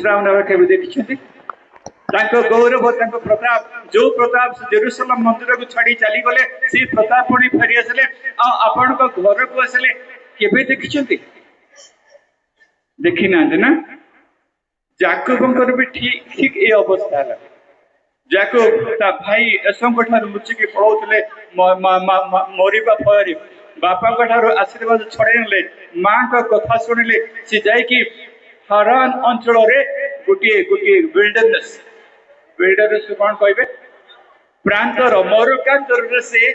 विश्राम नेबा केबे देखिछन्ती गौरव प्रताप जो प्रताप जेरुसलम मंदिर को छाड़ी चली गले से प्रताप पुणी फेरी आसले आपण घर को आसले केबे देखिछन्ती देखी ना ना जाकूब भी ठीक ठीक ये अवस्था है जाकूब ता भाई एसंग ठार लुचिकी पलाउले मरिबा भय बापा आशीर्वाद छड़े माँ का कथा शुणिले सी जाकि हरान अंचल गोटे गोटे विल्डरनेस कौन कहे प्रांतर मरुकांतर से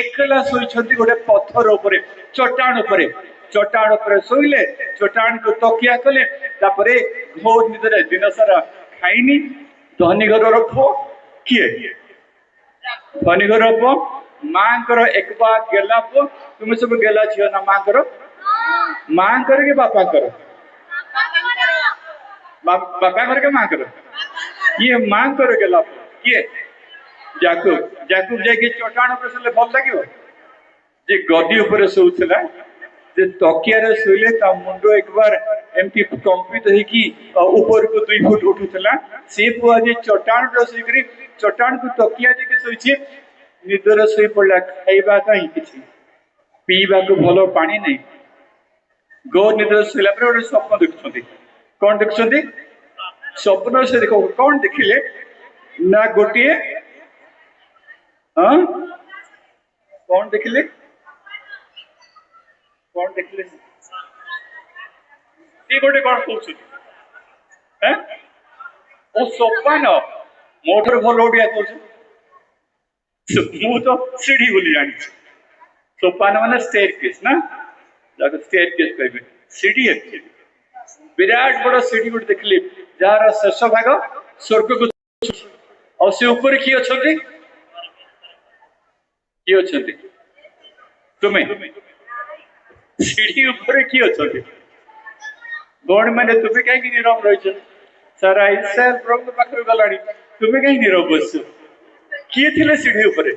एकला शोचती गोटे पत्थर उपरे चट्टाण पर शोले चट्टाण को तकिया कले घोर निदरे दिन सारा खाईनी धनी घर पुओ किए धनी घर पुओ माँ एक गेला पुओ तुम सब गेला झील ना माँ कि बापा बापा घर के माँ ये माँ गेला किए जाकूब जाकि चट्टाण पर भल लगे जे गदी उपर शोला जे तकिया शोले मुंड एक बार एमती कंपित होपर को 2 फुट उठूला सी पुआ जे चट्टाण चट्टाण को तकिया जे शोचे निदर शोई पड़ा खाइबा कहीं किसी पीवा को भल पानी नहीं गो निदर शोला गोटे स्वप्न देखुं कौन देखुं स्वप्न से देखो कौन देखिले ना गोटे हाँ कौन देखिले गोटे कौन कह सोपान मोटर भल ओडिया कह तो सीढ़ी बोली जानी सोपान माने स्टेयरकेस ना स्टेयरकेस कहे सीढ़ी एक्चुअली विराट बड़ सीढ़ी गोटे देखिली जार शेष भाग स्वर्ग को और से ऊपर किए अच्छे तुम्हें सीढ़ी ऊपर किए अच्छे गण मैंने तुम्हें कहीं नीरव रही सारा इस्राएल प्रभु पाखे गला तुम्हें कहीं नीरव बस किए थे सीढ़ी ऊपर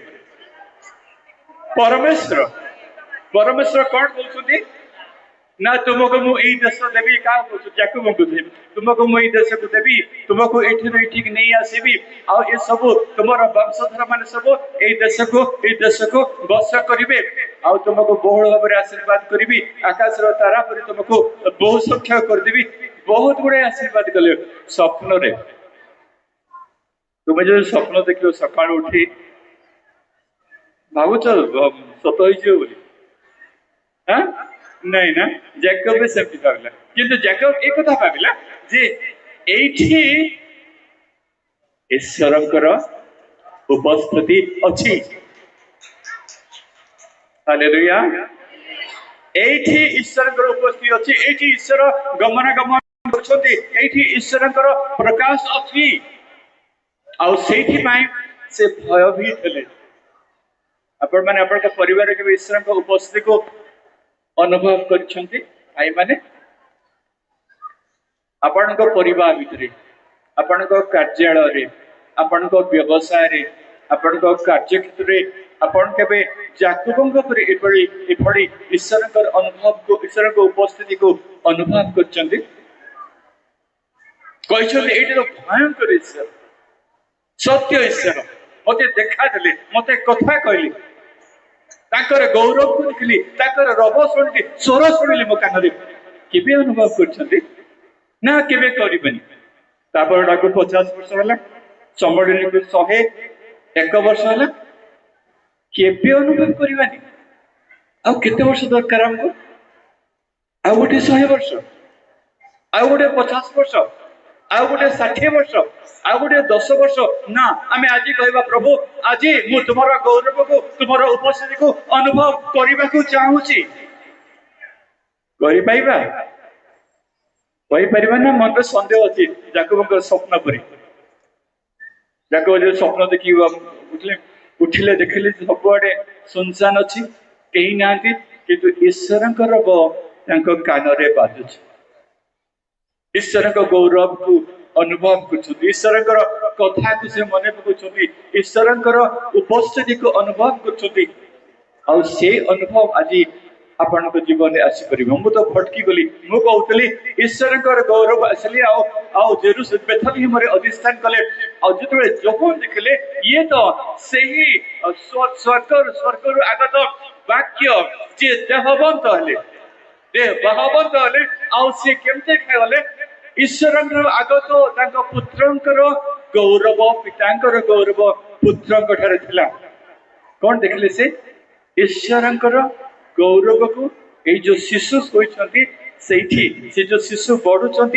परमेश्वर परमेश्वर कौन कहते ना तुमको मुझे देश देवी क्या जाकूब को तुमको मुझे देश को देवी तुमको ये नहीं आसबि ये सब तुम वंशधर मान सब ये देश को बस करेंगे आउ तुमको बहुल भाव में आशीर्वाद करी आकाश तारा पर तुमको बहु संख्यक करदेवी बहुत गुड़े आशीर्वाद कले स्वप्न रे तुम्हें जो स्वप्न देख सका उठी भावुच सत हो हाँ नहीं ना जैकब भी सेमती भाविला किंतु जैकब एक कथा भाविला जे एठी ईश्वरंकर उपस्थिति अछि हालेलुया एठी ईश्वरंकर उपस्थिति अछि एठी ईश्वर गमनागमन करछथि एठी ईश्वरंकर प्रकाश अछि आ सेठी पाई से भयभीत हेले आपण माने आपण का परिवार के ईश्वरंकर उपस्थिति को अनुभव करछन्ति भाई माने आपण को परिवार भितरे आपण को कार्यालय रे आपण को व्यवसाय रे आपण को कार्य क्षेत्र रे आपण केबे जाकूबंग पर एभଳି ईश्वरकर अनुभव को ईश्वर को उपस्थिति को अनुभव करछन्ति कहछन्ति एटा तो भयंकर ईश्वर सत्य ईश्वर मते देखा देले मते कथा कहली गौरव को देखली रब शुणी स्वर शुणिली मो कान केबे अनुभव कर ना केबे करें 50 वर्ष है समड़ी को 101 वर्ष है केबे अनुभव करवानी आउ केते वर्ष दरकार हमको आउ गोटे 100 वर्ष आउ गोटे 50 वर्ष आउ गोटे 60 वर्ष आउ गोटे 10 वर्ष ना आमे आज कहबा प्रभु आज मु तुम्हारा गौरव को तुम्हारा उपस्थिति को अनुभव करबा को चाहूची करि पाइबा कहि परिबा ना मन संदेह अछि जाकूब स्वप्न परि जाकूब जो स्वप्न देखि उठिले देखिले सबआडे सुनसान अछि केही नांती किंतु ईश्वरंकर तांको कान रे बाजुछि ईश्वर गौरव को अनुभव कर ईश्वर कथा को से मन पकाउछन्ति ईश्वर उपस्थिति को अनुभव कर अनुभव आज आपण जीवन आसीपर मु तो फटकी गली मु कहूली ईश्वर गौरव आसली बेथलेहम अधिष्ठान कले जो जोहन देखले ये तो सही स्वर्ग आगत वाक्य जे देहबंत हेले देहबंत हेले सी केमते गले ईश्वर आगत पुत्रंकर गौरव पितांकर गौरव पुत्रंक ठारे थिला कौन देखले से ईश्वरंकर गौरव को ये जो शिशु से जो शिशु बढ़ुंट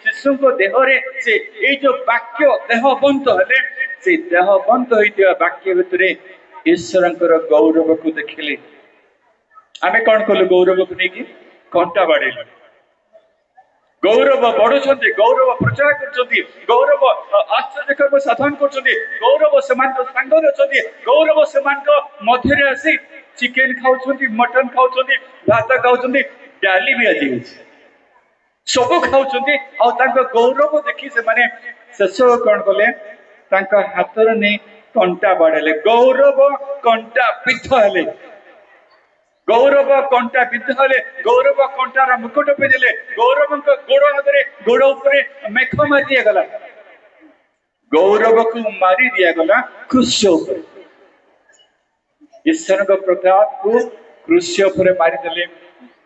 शिशु को देहरे से ये जो वाक्य देहबंत हेले से देहबंत होइतिबा वाक्य भितर ईश्वरंकर गौरव को देखिले आमे कौन कलु गौरव को नहीं कंटा बाड़ेलु गौरव बढ़ुंट गौरव प्रचार कर गौरव आश्चर्य कर्म साधन कर गौरव से सांगे अच्छे गौरव से मध्य आसी चिकेन खाऊ मटन खाऊ भात खाऊ डाली भी आज सब खाऊ गौरव देखी से शेष कौन कले हाथ नहीं कंटा बाड़े गौरव कंटा पिथ हेले गौरव कंटा विद्ध हेले गौरव कंटार मुकुट पिंधे गौरव गोड़ आगे गोड़ उपर मेघ मारी दिगला गौरव को मारी दिगला क्रूस ईश्वर प्रताप को क्रूस मारिदे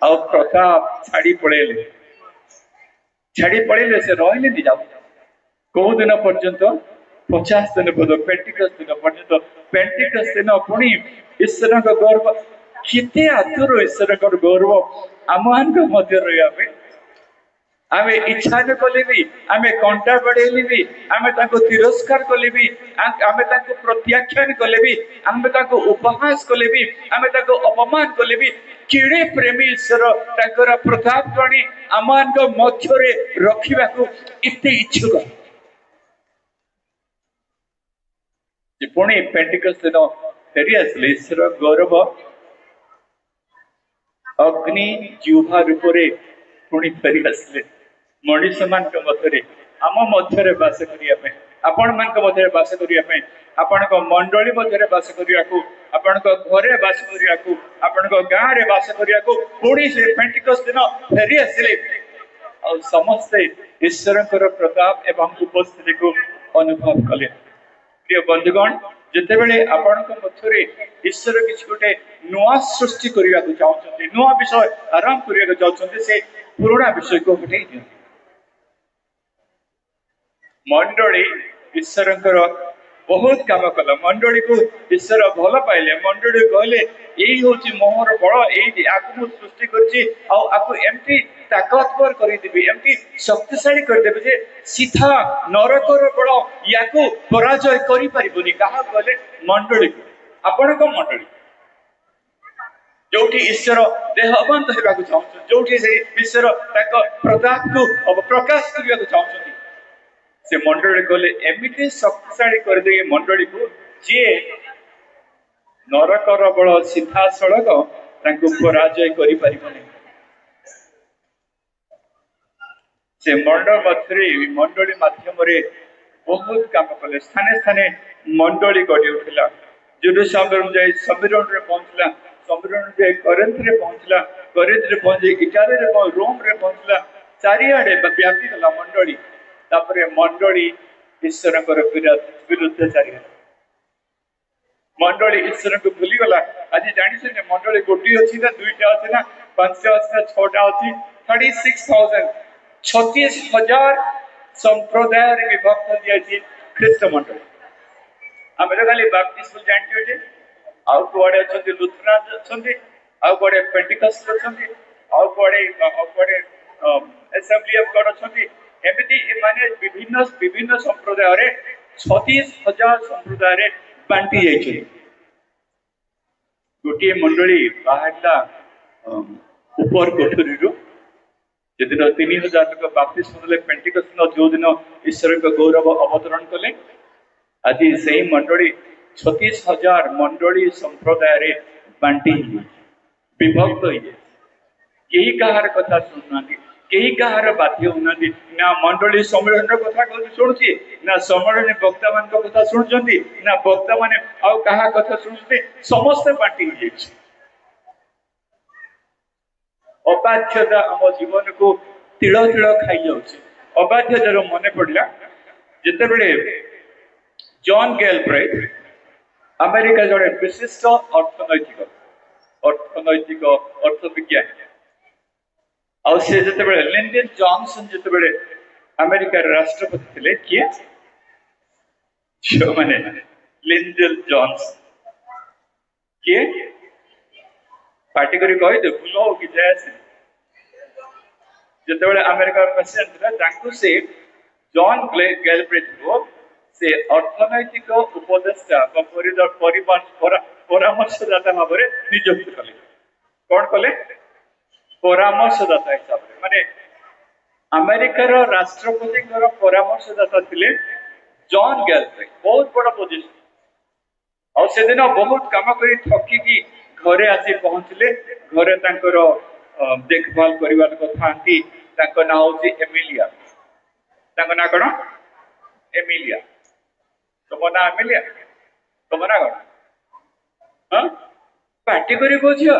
आ प्रताप छाड़ी पड़ेले से रही नहीं जाओ कौ दिन पर्यंत 50 दिन पर्यटन पेंटिकस दिन पर्यंत पेंटिकस दिन पुणी ईश्वर गौरव किते आतुर ईश्वर गौरव आम मध्य रही आम इच्छा न कले भी आम कंटा बढ़ेली भी आम तिरस्कार कले भी आम प्रत्याख्यान कले भी आम उपहास कले भी आम अपमान कले भी किड़े प्रेमी ईश्वर प्रताप प्राणी आम मध्य रखा इतने इच्छुक पुणी पेंटिकस दिन फेरी आसले ईश्वर गौरव अग्नि जिह्वा रूप पुणी फेरी आसले मनीष मान मध्य आम मध्य बास करने आपण मान मध्य बास करने आपण मंडली मध्य बास करने आपण घरे बास करने आपण गाँव में बास करने पुणी से पेंटिकस दिन फेरी आसिले समस्ते ईश्वर प्रताप एवं उपस्थिति को अनुभव कले प्रिय बंधुगण जिते बड़े आपण मध्य ईश्वर किसी गोटे नुआ सृष्टि करने को चाहते नुआ विषय आरंभ करने को चाहते से पुराणा विषय को हटाई दिखते मंडली ईश्वर बहुत काम कल मंडली को ईश्वर भल पाइले मंडली कहले यही हूँ मोहर बल यही आपको सृष्टि करमती ताकतवर करदेवी एमती शक्तिशाली करदेवी जे सीधा नरकर बल या पराजय करें क्या कहले मंडली आपण मंडली जो ईश्वर देहबंत होगा चाहते जो ईश्वर प्रताप को प्रकाश करने को चाहते से मंडली कहले एमती शक्तिशाली करदे मंडली को जी नरकर बल सीधा सड़क पराजय कर से मंडली माध्यम बहुत काम कले स्थाने स्थाने मंडली गढ़ी उठला जेरूशलेम जाए समीरण रे पहुंचला समीरण जाए कोरिन्थ रे पहुंचला कोरिन्थ रे पहुंचे इटाली रे रोम रे पहुंचला चारिआडे व्यापी गला मंडली तापरे मंडली ईश्वर विरुद्ध चारिआडे मंडली ईश्वर को भूली गला आज जानी मंडली गोटी अच्छी ना दुईटा अच्छी ना 5टा अच्छी ना 6टा अच्छी 36,000 36,000 संप्रदाय विभक्त दिया ख्रीष्ट मंडली आम तो खाली बाप्टिस्ट जानते आउ कड़े अच्छा लुथरान अच्छा आउ कड़े पेंटिकस्ट अच्छा आउ कड़े असेंबली ऑफ गॉड अच्छा एमती माने विभिन्न विभिन्न संप्रदाय 36,000 संप्रदाय बांटी जाइए गोटे मंडली बाहर ऊपर कोठरी जो 3,000 लोग बाप्टिस्ट सुनले पेंटिकस्ट जो दिन ईश्वर गौरव अवतरण कले आज से मंडली 36,000 मंडली संप्रदाय बांटी विभक्त यही कहार कथा शुणुना कहीं कहार बाध्य होना ना मंडली सम्मेलन कथा शुणुची ना सम्मेलन वक्ता मान कथा शुणुंट ना वक्ता मैंने आउ कहा कथा शुणुते समस्ते बांटी अबाध्यता आम जीवन को तिल तिल खाई जाऊे अबाध्यतार मन पड़ा जिते बड़े जॉन गैलब्रेथ अमेरिका जड़े विशिष्ट अर्थनैतिक अर्थनैतिक अर्थविज्ञान आउ से जिते बड़े लिंडन जॉनसन जिते बड़े अमेरिकार राष्ट्रपति थे किए जो माने लिंडन जॉनसन किए पार्टी करी कही दे भूल हो कि जाए जिते बड़े अमेरिका प्रेसिडेंट था से जॉन गैलब्रेथ को से अर्थनैतिक उपदेष्टा परामर्शदाता भाव में नियुक्त कले कौन कले परामर्शदाता हिसाब से माने अमेरिकार राष्ट्रपति परामर्शदाता थे जॉन गैलब्रेथ बहुत बड़ा पोजिशन और से दिन बहुत काम कर थकिकी घरे आसी पहुंचले घरे देखभाल करने कथा ना हूँ एमिलिया ना कौन एमिलिया तुम ना एमिलिया तुम ना कौन हाँ पार्टी करी झील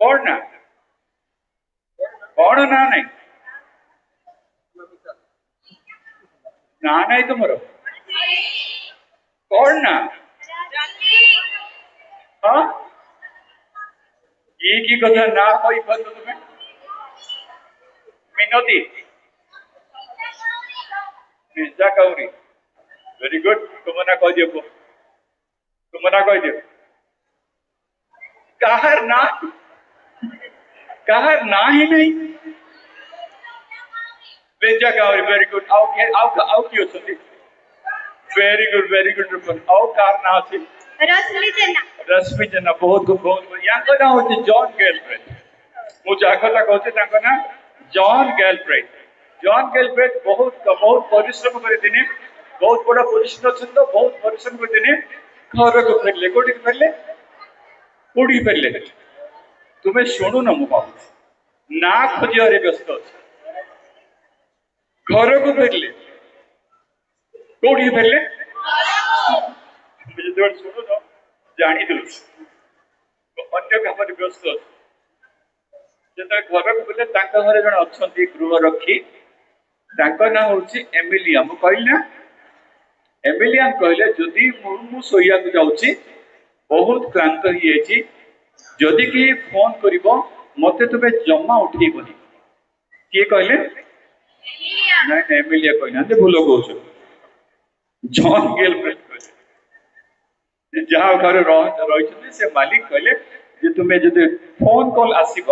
कौन ना नहीं ना नहीं तुम कौन ना हाँ ये की कथा ना कोई बंद तुम्हें मिनती मिर्जा कौरी वेरी गुड तुम ना कह दियो तुम ना कह दियो कहर ना ही नहीं मिर्जा कौरी वेरी गुड आओ की होती वेरी गुड आओ कार ना अच्छी रश्मि जेना बहुत या ना होची जॉन गैलब्रेथ मु जा कथा कहते ना जॉन गैलब्रेथ बहुत परिश्रम करदिने बहुत बड़ा पोजिशन अच्छे तो बहुत परिश्रम करदिने घर को फेरले कोठी फेरले कोठी फेरले तुम्हें शुणु न मु बाबू ना खोजियारे व्यस्त अच्छे घर को फेरले कोठी फेरले जो शुणु न जानी दे अन्य काम व्यस्त जो घर को बोले घर जन अच्छा गृह रखी ना हूँ एमिलिया मु कहली ना एमिलिया कहले जदि मु शोया जाऊँगी बहुत क्लांत हो जदि कि फोन कर मत तुम्हें जमा उठेबनी किए कहले ना एमिलिया कहना भूल कह जॉन गैलब्रेथ कहले जहाँ घर रही से मालिक कहले तुम्हें जो फोन कॉल आसब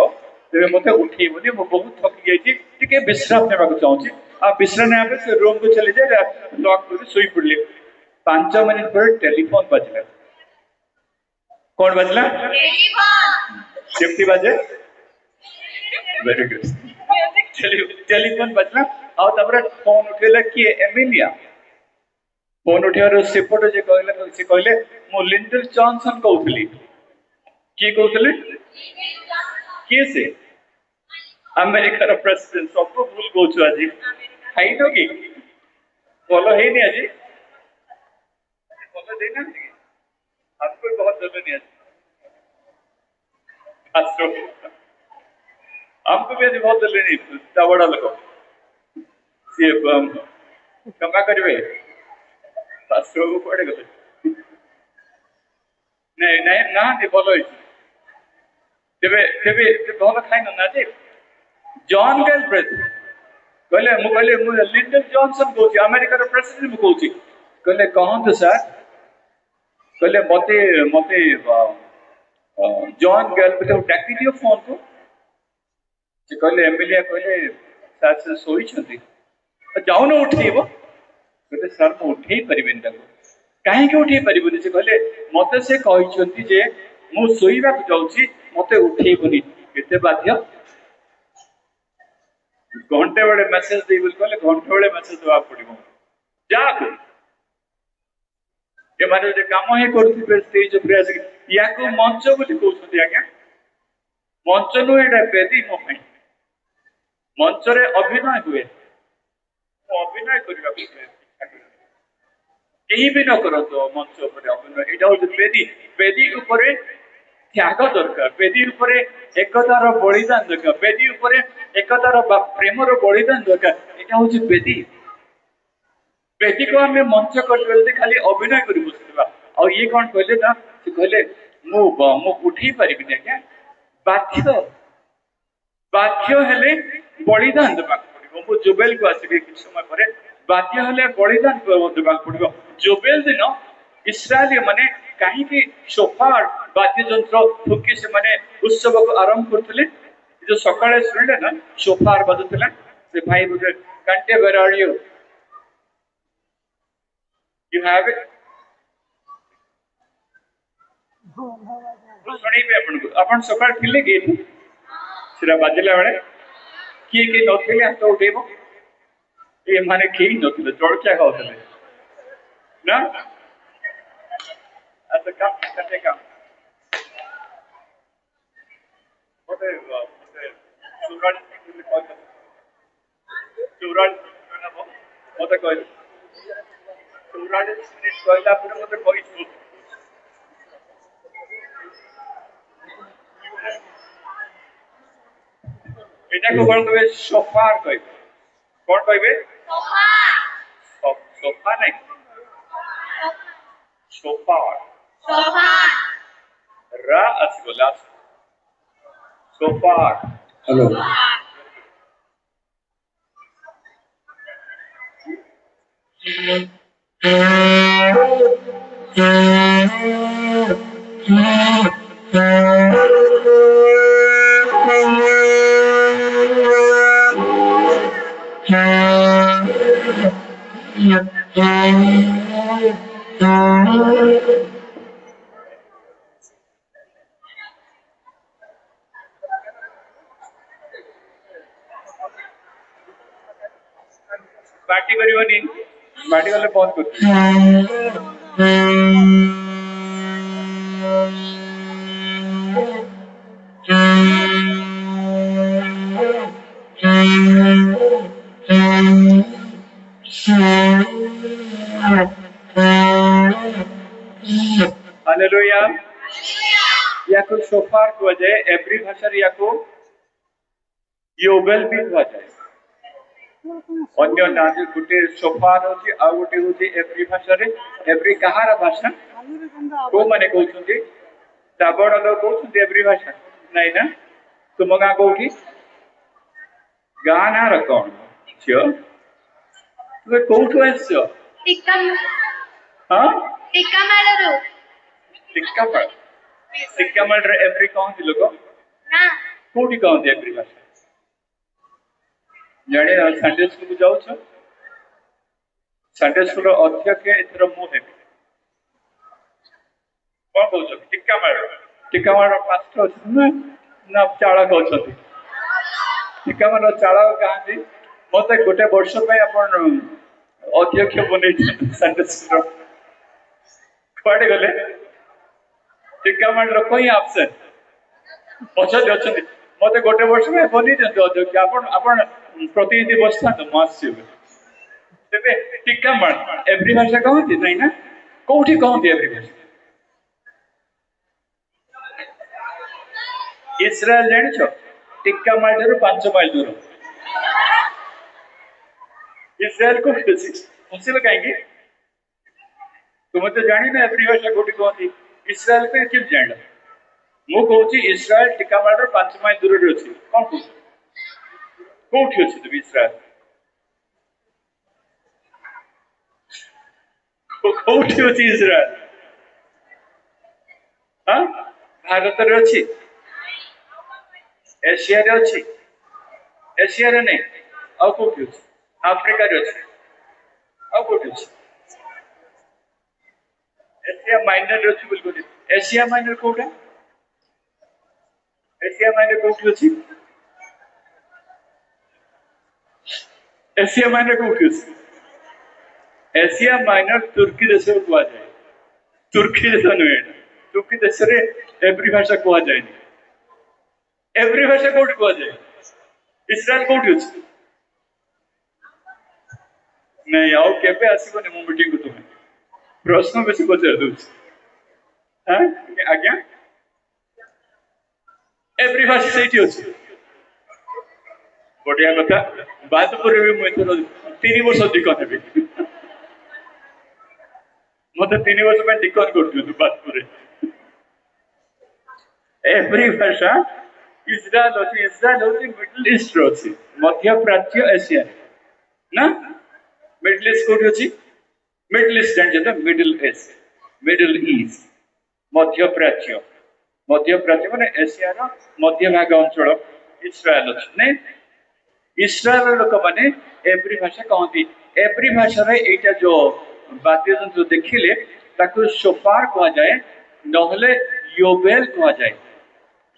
तेरे मत उठेबनी मुझे बहुत थकी जाइए विश्राम ने चाहूँगी आ विश्राम ने से रूम को चले जाए लॉक कर शुई पड़े 5 मिनट पर टेलीफोन बजला कौन बजला सेफ्टी बाजे वेरी गुड टेलीफोन बजला और फोन उठेला किए एमिलिया फोन उठे सेपट जे कहले मु लिंडन जॉनसन कहूली किए कहते किए से अमेरिकार प्रेसिडेंट सब भूल कौच आज खाई तो कि भल है आज भल देना हमको बहुत देनी आज हमको भी आज बहुत देनी बड़ा लोग सी क्षमा करेंगे शास्त्र को पड़े गले नहीं नहीं ना भल भल खाई ना जे जॉन गैलब्रेथ कहले मु लिंडन जॉनसन कहूँ अमेरिकार प्रेसिडेंट कहूँ कहले कहतु सर कहले मते मते जॉन गैलब्रेथ डाकी दियो फोन को कहले एमिलिया कहले सर से शोई जाऊन उठेब कहले सर मु उठे पारि कहीं उठे पारे से कहले मत से कहते मु शोवा जाऊँगी मत उठेबनी केते बाध्य घंटे बड़े मेसेज दे कहले घंटे बड़े मेसेज देवा पड़ो जा ये कम ही कर स्टेज या मंच बोली कहते आज्ञा मंच नुहे बेदी मोमेंट मंच रे अभिनय हुए अभिनय करने कहीं भी न करत मंच अभिनय यहाँ हूँ बेदी बेदी त्याग दरकार बेदी उपरे एकतार बलिदान दरकार बेदी उपरे एकतार प्रेमर बलिदान दरकार एटा होची बेदी बेदी को आम मंच कर खाली अभिनय कर बसुवा आ ये कौन कहले ना से कहले मु उठी पारिबिनी आज्ञा बाध्य बाध्य हेले बलिदान देबाक पड़िबो मु जोबेल को आसिबे किछ समय परे बाध्य हेले बलिदान देबाक पड़िबो जोबेल दिन इस्राएली माने कहीं की शोफार वाद्य यंत्र फुकी से माने उत्सव को आरंभ करथिले जो सकाळे सुनले ना शोफार बजुथिला से भाई बोले कंटे where are you have it सुनिबे अपन सकाळ थिले कि सिरा बाजिला बेले किए नथिले हाथ उठेबो ये माने केही नथिले जळकिया खाउथिले ना at the cup can take up. What is Suraj will call them? Suraj, what a coil. Suraj is coil after what a coil. এটা কো কোন কইবে সোফার কইবে কোন কইবে সোফা সোফা নাই সোফার सोफा रा असगोला सोफा हेलो पार्टी करिवनी पार्टी वाले बहुत कुछ हालेलुया याको शोफार को जाए एवरी भाषा याको योबेल भी हो जाए अन्य नाम गुटे सोफार होची आ गुटे होची एवरी भाषा रे एवरी कहार भाषा को माने कहउछंती दाबड़ लोग कहउछंती एवरी भाषा नहीं ना तुम गा कोठी गाना र कोन छियो तुमे कोठो आछो टिक्का हां टिक्का मालरो टिक्का माल रे एवरी कोन थी लोग ना कोठी कोन थी एवरी भाषा जाने संडे स्कूल को जाऊ छ संडे स्कूल अध्यक्ष एथर मु हेबी कोन कहू छ टिक्का मार पास्टर न ना चाळा कहू छ टिक्का मार चाळा कहांती मते गोटे वर्ष पे अपन अध्यक्ष बने संडे स्कूल कोडे गले टिक्का मार लोक ही एब्सेंट पछते अछंती मते गोटे वर्ष में बनी जंतो अध्यक्ष अपन प्रतिनिधि बसता तो मासिव तेबे टिक्का मार एवरी भाषा कहती नहीं ना कोठी कहती एवरी भाषा इस्राएल जानि छ टिक्का मार ठारू 5 माइल दूर इस्राएल को हसिल काहेकी तुम तो जानी ना एवरी भाषा कोठी कहती इस्राएल पे किल जान मु कहूची इस्राएल टिक्का मार 5 माइल दूर रे अछि कोन कहू कोठी अछि तो इस्राएल कोठी अछि इस्राएल हां भारत रे अछि एशिया रे अछि एशिया रे नै आ कोठी अछि अफ्रीका रे अछि आ कोठी अछि एशिया माइनर रे अछि बिल्कुल एशिया माइनर कोठा एशिया माइनर कोठी अछि एशिया माइनर कोठी अछि एशिया माइनर तुर्की देश को कुआ जाए तुर्की देश नुहे तुर्की देश रे एवरी भाषा कुआ जाए एवरी भाषा कोठी कुआ जाए इस्राएल कोठी अछि नहीं आओ केबे आसीबो ने मो मीटिंग को तुमे प्रश्न बेसी पचार दउछ हां आज्ञा एवरी भाषा से बढ़िया कथा बातपुर भी मुझे 3 वर्ष डिकन हेबी मत 3 वर्ष में डिकन कर बातपुर एवरी भाषा इस्राएल अच्छी इस्राएल हूँ मिडल ईस्ट अच्छी मध्य प्राच्य एशिया ना मिडल ईस्ट कौटी अच्छी मिडल ईस्ट जानते तो मिडल ईस्ट मध्य प्राच्य माने एशिया रो मध्य भाग अंचल इस्राएल अच्छी नहीं इस्राएल लोक माने एवरी भाषा कहती एवरी भाषा रे एटा जो वाद्य यंत्र देखिले ताको शोफार कहा जाए नहले योबेल कहा जाए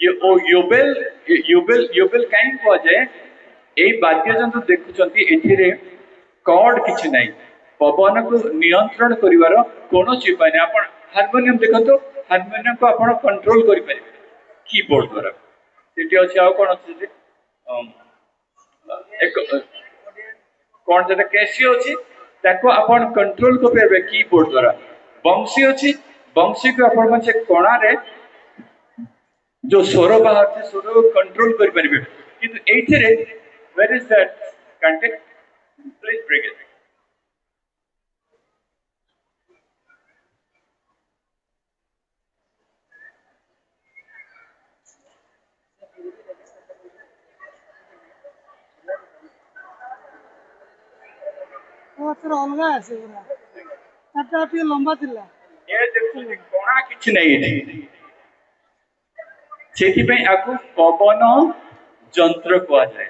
ये ओ योबेल कहीं कहा जाए ए वाद्य यंत्र देखुचंती एथिरे कॉर्ड किछि नाही पवन को नियंत्रण करिवार कोनोसी उपाय नै आपण हारमोनियम देखंतो हारमोनियम को आपण कंट्रोल करि परिबे कीबोर्ड द्वारा सेठी अछि आ कोन अछि एक कौन से कैसियो अछि ताको अपन कंट्रोल को परबे कीबोर्ड द्वारा बंशी अछि बंशी को अपन मन से कोणा रे जो स्वर बाहर से स्वर को कंट्रोल कर परबे किंतु एथिरे where is that content please break it अलग आसे लंबा थिला ये देखुनी कोणा किछि नै एठी सेथिपై आकु पवन यंत्र कहा जाए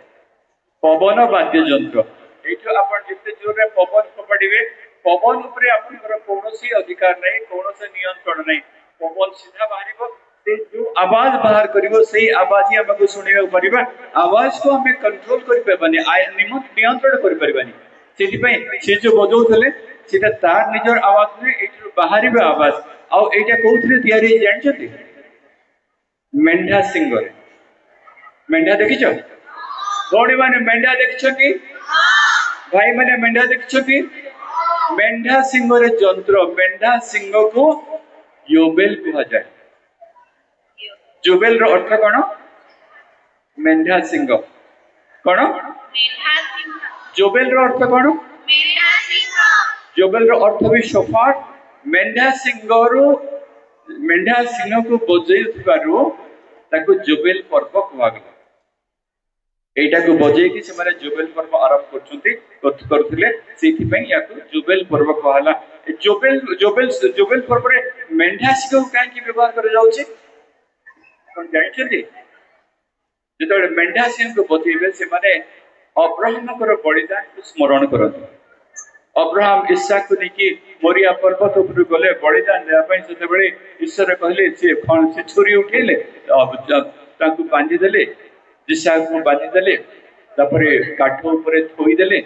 पवन वाद्य यंत्र एठो आपण जिते जोर रे पवन पकड़िबे पवन ऊपर आपनकर कोनोसी अधिकार नै कोनोसी नियंत्रण नै पवन सीधा बाहरिबो से जो आवाज बाहर करिवो सेही आवाज ही हमको सुनिबा परिबा आवाज को हमें कंट्रोल करि परबानी नियंत्रण करि परबानी सेथिपై से जो बजौथले सेटा तार निजर आवाज रे एठो बाहरिबा आवाज आ एटा कोथरे तयारी जानछथि मेंढा सिंगर मेंढा देखिଛ भौणी माने मेंढा देखिଛ कि भाई माने मेंढा देखिଛ कि मेंढा सिंगर यंत्र मेंढा सिंह को योबेल कहा जाए योबेल रो अर्थ कोन मेंढा सिंह कोन मेंढा सिंह योबेल रो अर्थ कोन मेंढा सिंह योबेल रो अर्थ भी शोफार मेंढा सिंह को बजैथिबारु ताको जोबेल पर्व कहगला एटा को बजे कि से माने जोबेल पर्व आरंभ करथुले सेथि पई याको जोबेल पर्व कहला जोबेल पर्व रे मेंढा सिंह को काहे की व्यवहार कर जाउची कोन जानिछथि जेतोले मेंढा सिंह को बजेबे से माने अब्राहम कर बलिदान को स्मरण करथि अब्राहम इसहाक को देखि मोरिया पर्वत ऊपर गले बलिदान देबा पई सेते बेले ईश्वर कहले से छुरी उठेले ताकू बांधी देले इसहाक को बांधी देले तापरे काठ ऊपर थोई देले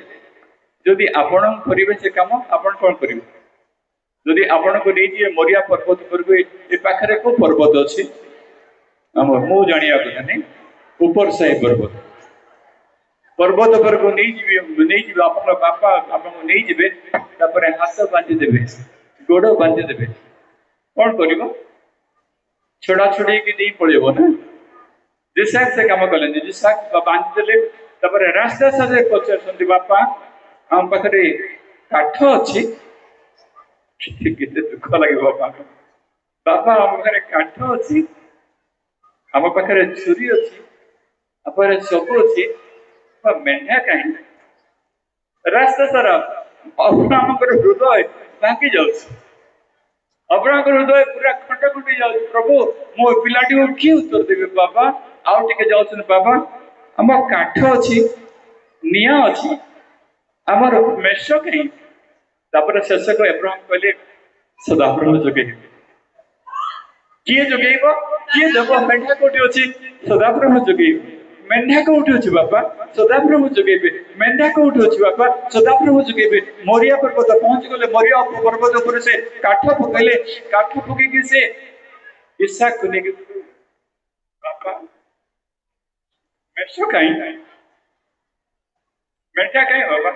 जदि आपण करिवे से काम आपण कोन करिवे जदि आपण को नै जे मोरिया पर्वत ऊपर को ए पाखरे को पर्वत अछि हम मो जानिया କଥା नै ऊपर से पर्वत पर को नहीं जीवे अपन बापा आपन को नहीं जीवे तापरे हाथ बांधी देबे गोड़ बांधी देबे कोन करिवो छोड़ा छोड़ी की नहीं पड़ेबो ना जिसाक से काम कले जिसाक बांधी देले तापरे रास्ता साथे पचर संति बापा हम पखरे काठ अछि किते दुख लागे बापा हम पखरे काठ अछि हम पखरे छुरी अछि अपरे सब अछि मेंढा कहीं रास्ता सारा अब्राहम हृदय भांगी जाउछ अब्राहम हृदय पूरा खंड खंडी जाउछ प्रभु मो पिलाटी को की उत्तर देबे बाबा आउ टिके जाउछन बाबा हम काठ अछि निया अछि हमर मेष कहीं तापर शेष को अब्राहम कहले सदाप्रभु जोगे किए जोगेइबो किए देबो मेंढा कोठी अछि सदाप्रभु जोगेइबो मेंढा को उठी अछि बापा सदाप्रभु जोगेबे मेंढा को उठी अछि बापा सदाप्रभु जोगेबे मोरिया पर्वत पहुंच गले मोरिया पर्वत ऊपर से काठ फकैले काठ फके के से ईसा को ने बापा मेषो काई मेंढा काई बाबा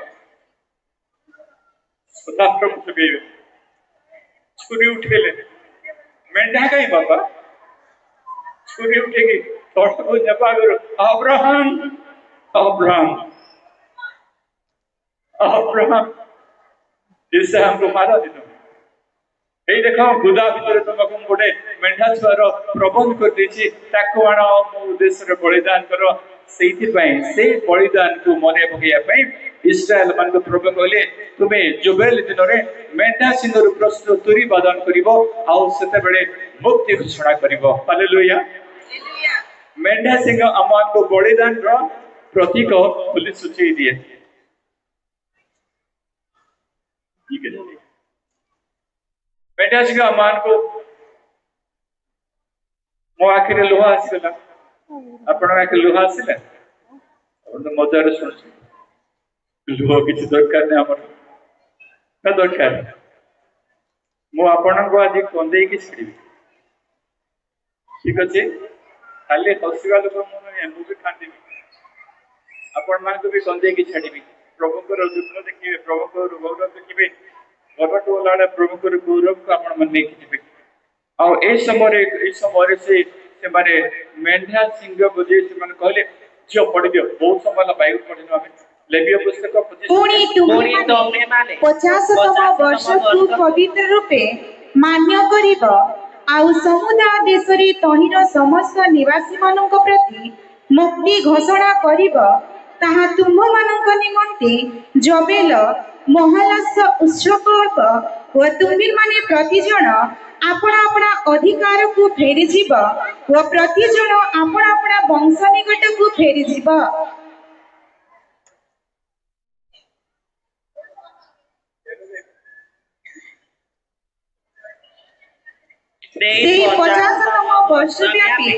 सदाप्रभु जोगेबे छुरी उठेले मेंढा काई बाबा छुरी उठेगी ତଳକୁ ନେବା ଆଗରୁ ଅବ୍ରାହମ ଅବ୍ରାହମ ଅବ୍ରାହମ ଇସା ଆମକୁ ମାର ଦିନ ଏଇ ଦେଖ ଗୁଦା ଭିତରେ ତୁମକୁ ଗୋଟେ ମେଣ୍ଢା ଛୁଆର ପ୍ରବନ୍ଧ କରିଦେଇଛି, ତାକୁ ଆଣ ମୋ ଉଦ୍ଦେଶ୍ୟରେ ବଳିଦାନ କର। ସେଇଥିପାଇଁ ସେଇ ବଳିଦାନକୁ ମନେ ପକେଇବା ପାଇଁ ଇସ୍ରାଏଲ ମାନଙ୍କୁ ପ୍ରଭୁ କହିଲେ ତୁମେ ଜୁବେଲ ଦିନରେ ମେଣ୍ଢା ସିଂହରୁ ପ୍ରସ୍ତୁତି ବାଦନ କରିବ ଆଉ ସେତେବେଳେ ମୁକ୍ତି ଘୋଷଣା କରିବ। ହାଲେଲୁୟା। ମେଣ୍ଢା ସିଂହ ଆମମାନଙ୍କୁ ବଳିଦାନର ପ୍ରତୀକ ବୋଲି ସୂଚାଇ ଦିଏ। ମେଣ୍ଢା ସିଂହ ଆମମାନଙ୍କୁ ମୋ ଆଖିରେ ଲୁହ ଆସିଗଲା, ଆପଣଙ୍କ ଆଖିରେ ଲୁହ ଆସିଲା? ଆପଣ ତ ମଜାରେ ଶୁଣୁଛନ୍ତି, ଲୁହ କିଛି ଦରକାର ନାହିଁ ଆମର, ନା ଦରକାର? ମୁଁ ଆପଣଙ୍କୁ ଆଜି କନ୍ଦେଇକି ଛାଡ଼ିବି, ଠିକ ଅଛି? ଖାଲି ହସିବା ଲୋକ ମୁଁ ନୁହେଁ, ମୁଁ ବି କାନ୍ଦିବି, ଆପଣ ମାନଙ୍କୁ ବି କନ୍ଦେଇକି ଛାଡ଼ିବି। ପ୍ରଭୁଙ୍କର ଦୁଃଖ ଦେଖିବେ, ପ୍ରଭୁଙ୍କର ଗୌରବ ଦେଖିବେ, ଘରଠୁ ଗଲାବେଳେ ପ୍ରଭୁଙ୍କର ଗୌରବକୁ ଆପଣ ମାନେ ନେଇକି ଯିବେ। ଆଉ ଏଇ ସମୟରେ ସେମାନେ ମେଣ୍ଢା ସିଂହ ବୁଝି ସେମାନେ କହିଲେ ଝିଅ ପଢିଦିଅ, ବହୁତ ସମୟ ହେଲା ବାଇବେଲ ପଢିନୁ ଆମେ। ଲେବୀୟ ପୁସ୍ତକ 50ତମ ବର୍ଷକୁ ପବିତ୍ର ରୂପେ ମାନ୍ୟ କରିବ ଆଉ ସମୁଦାୟ ଦେଶରେ ତହିଁର ସମସ୍ତ ନିବାସୀମାନଙ୍କ ପ୍ରତି ମୁକ୍ତି ଘୋଷଣା କରିବ। ତାହା ତୁମ୍ଭମାନଙ୍କ ନିମନ୍ତେ ଜବେଲ ମହାଲାସ ଉତ୍ସବ ହେବ ଓ ତୁମ୍ଭେମାନେ ପ୍ରତିଜଣ ଆପଣା ଆପଣା ଅଧିକାରକୁ ଫେରିଯିବ ଓ ପ୍ରତିଜଣ ଆପଣା ଆପଣା ବଂଶ ନିକଟକୁ ଫେରିଯିବ। ସେଇ 50ତମ ବର୍ଷ ବ୍ୟାପୀ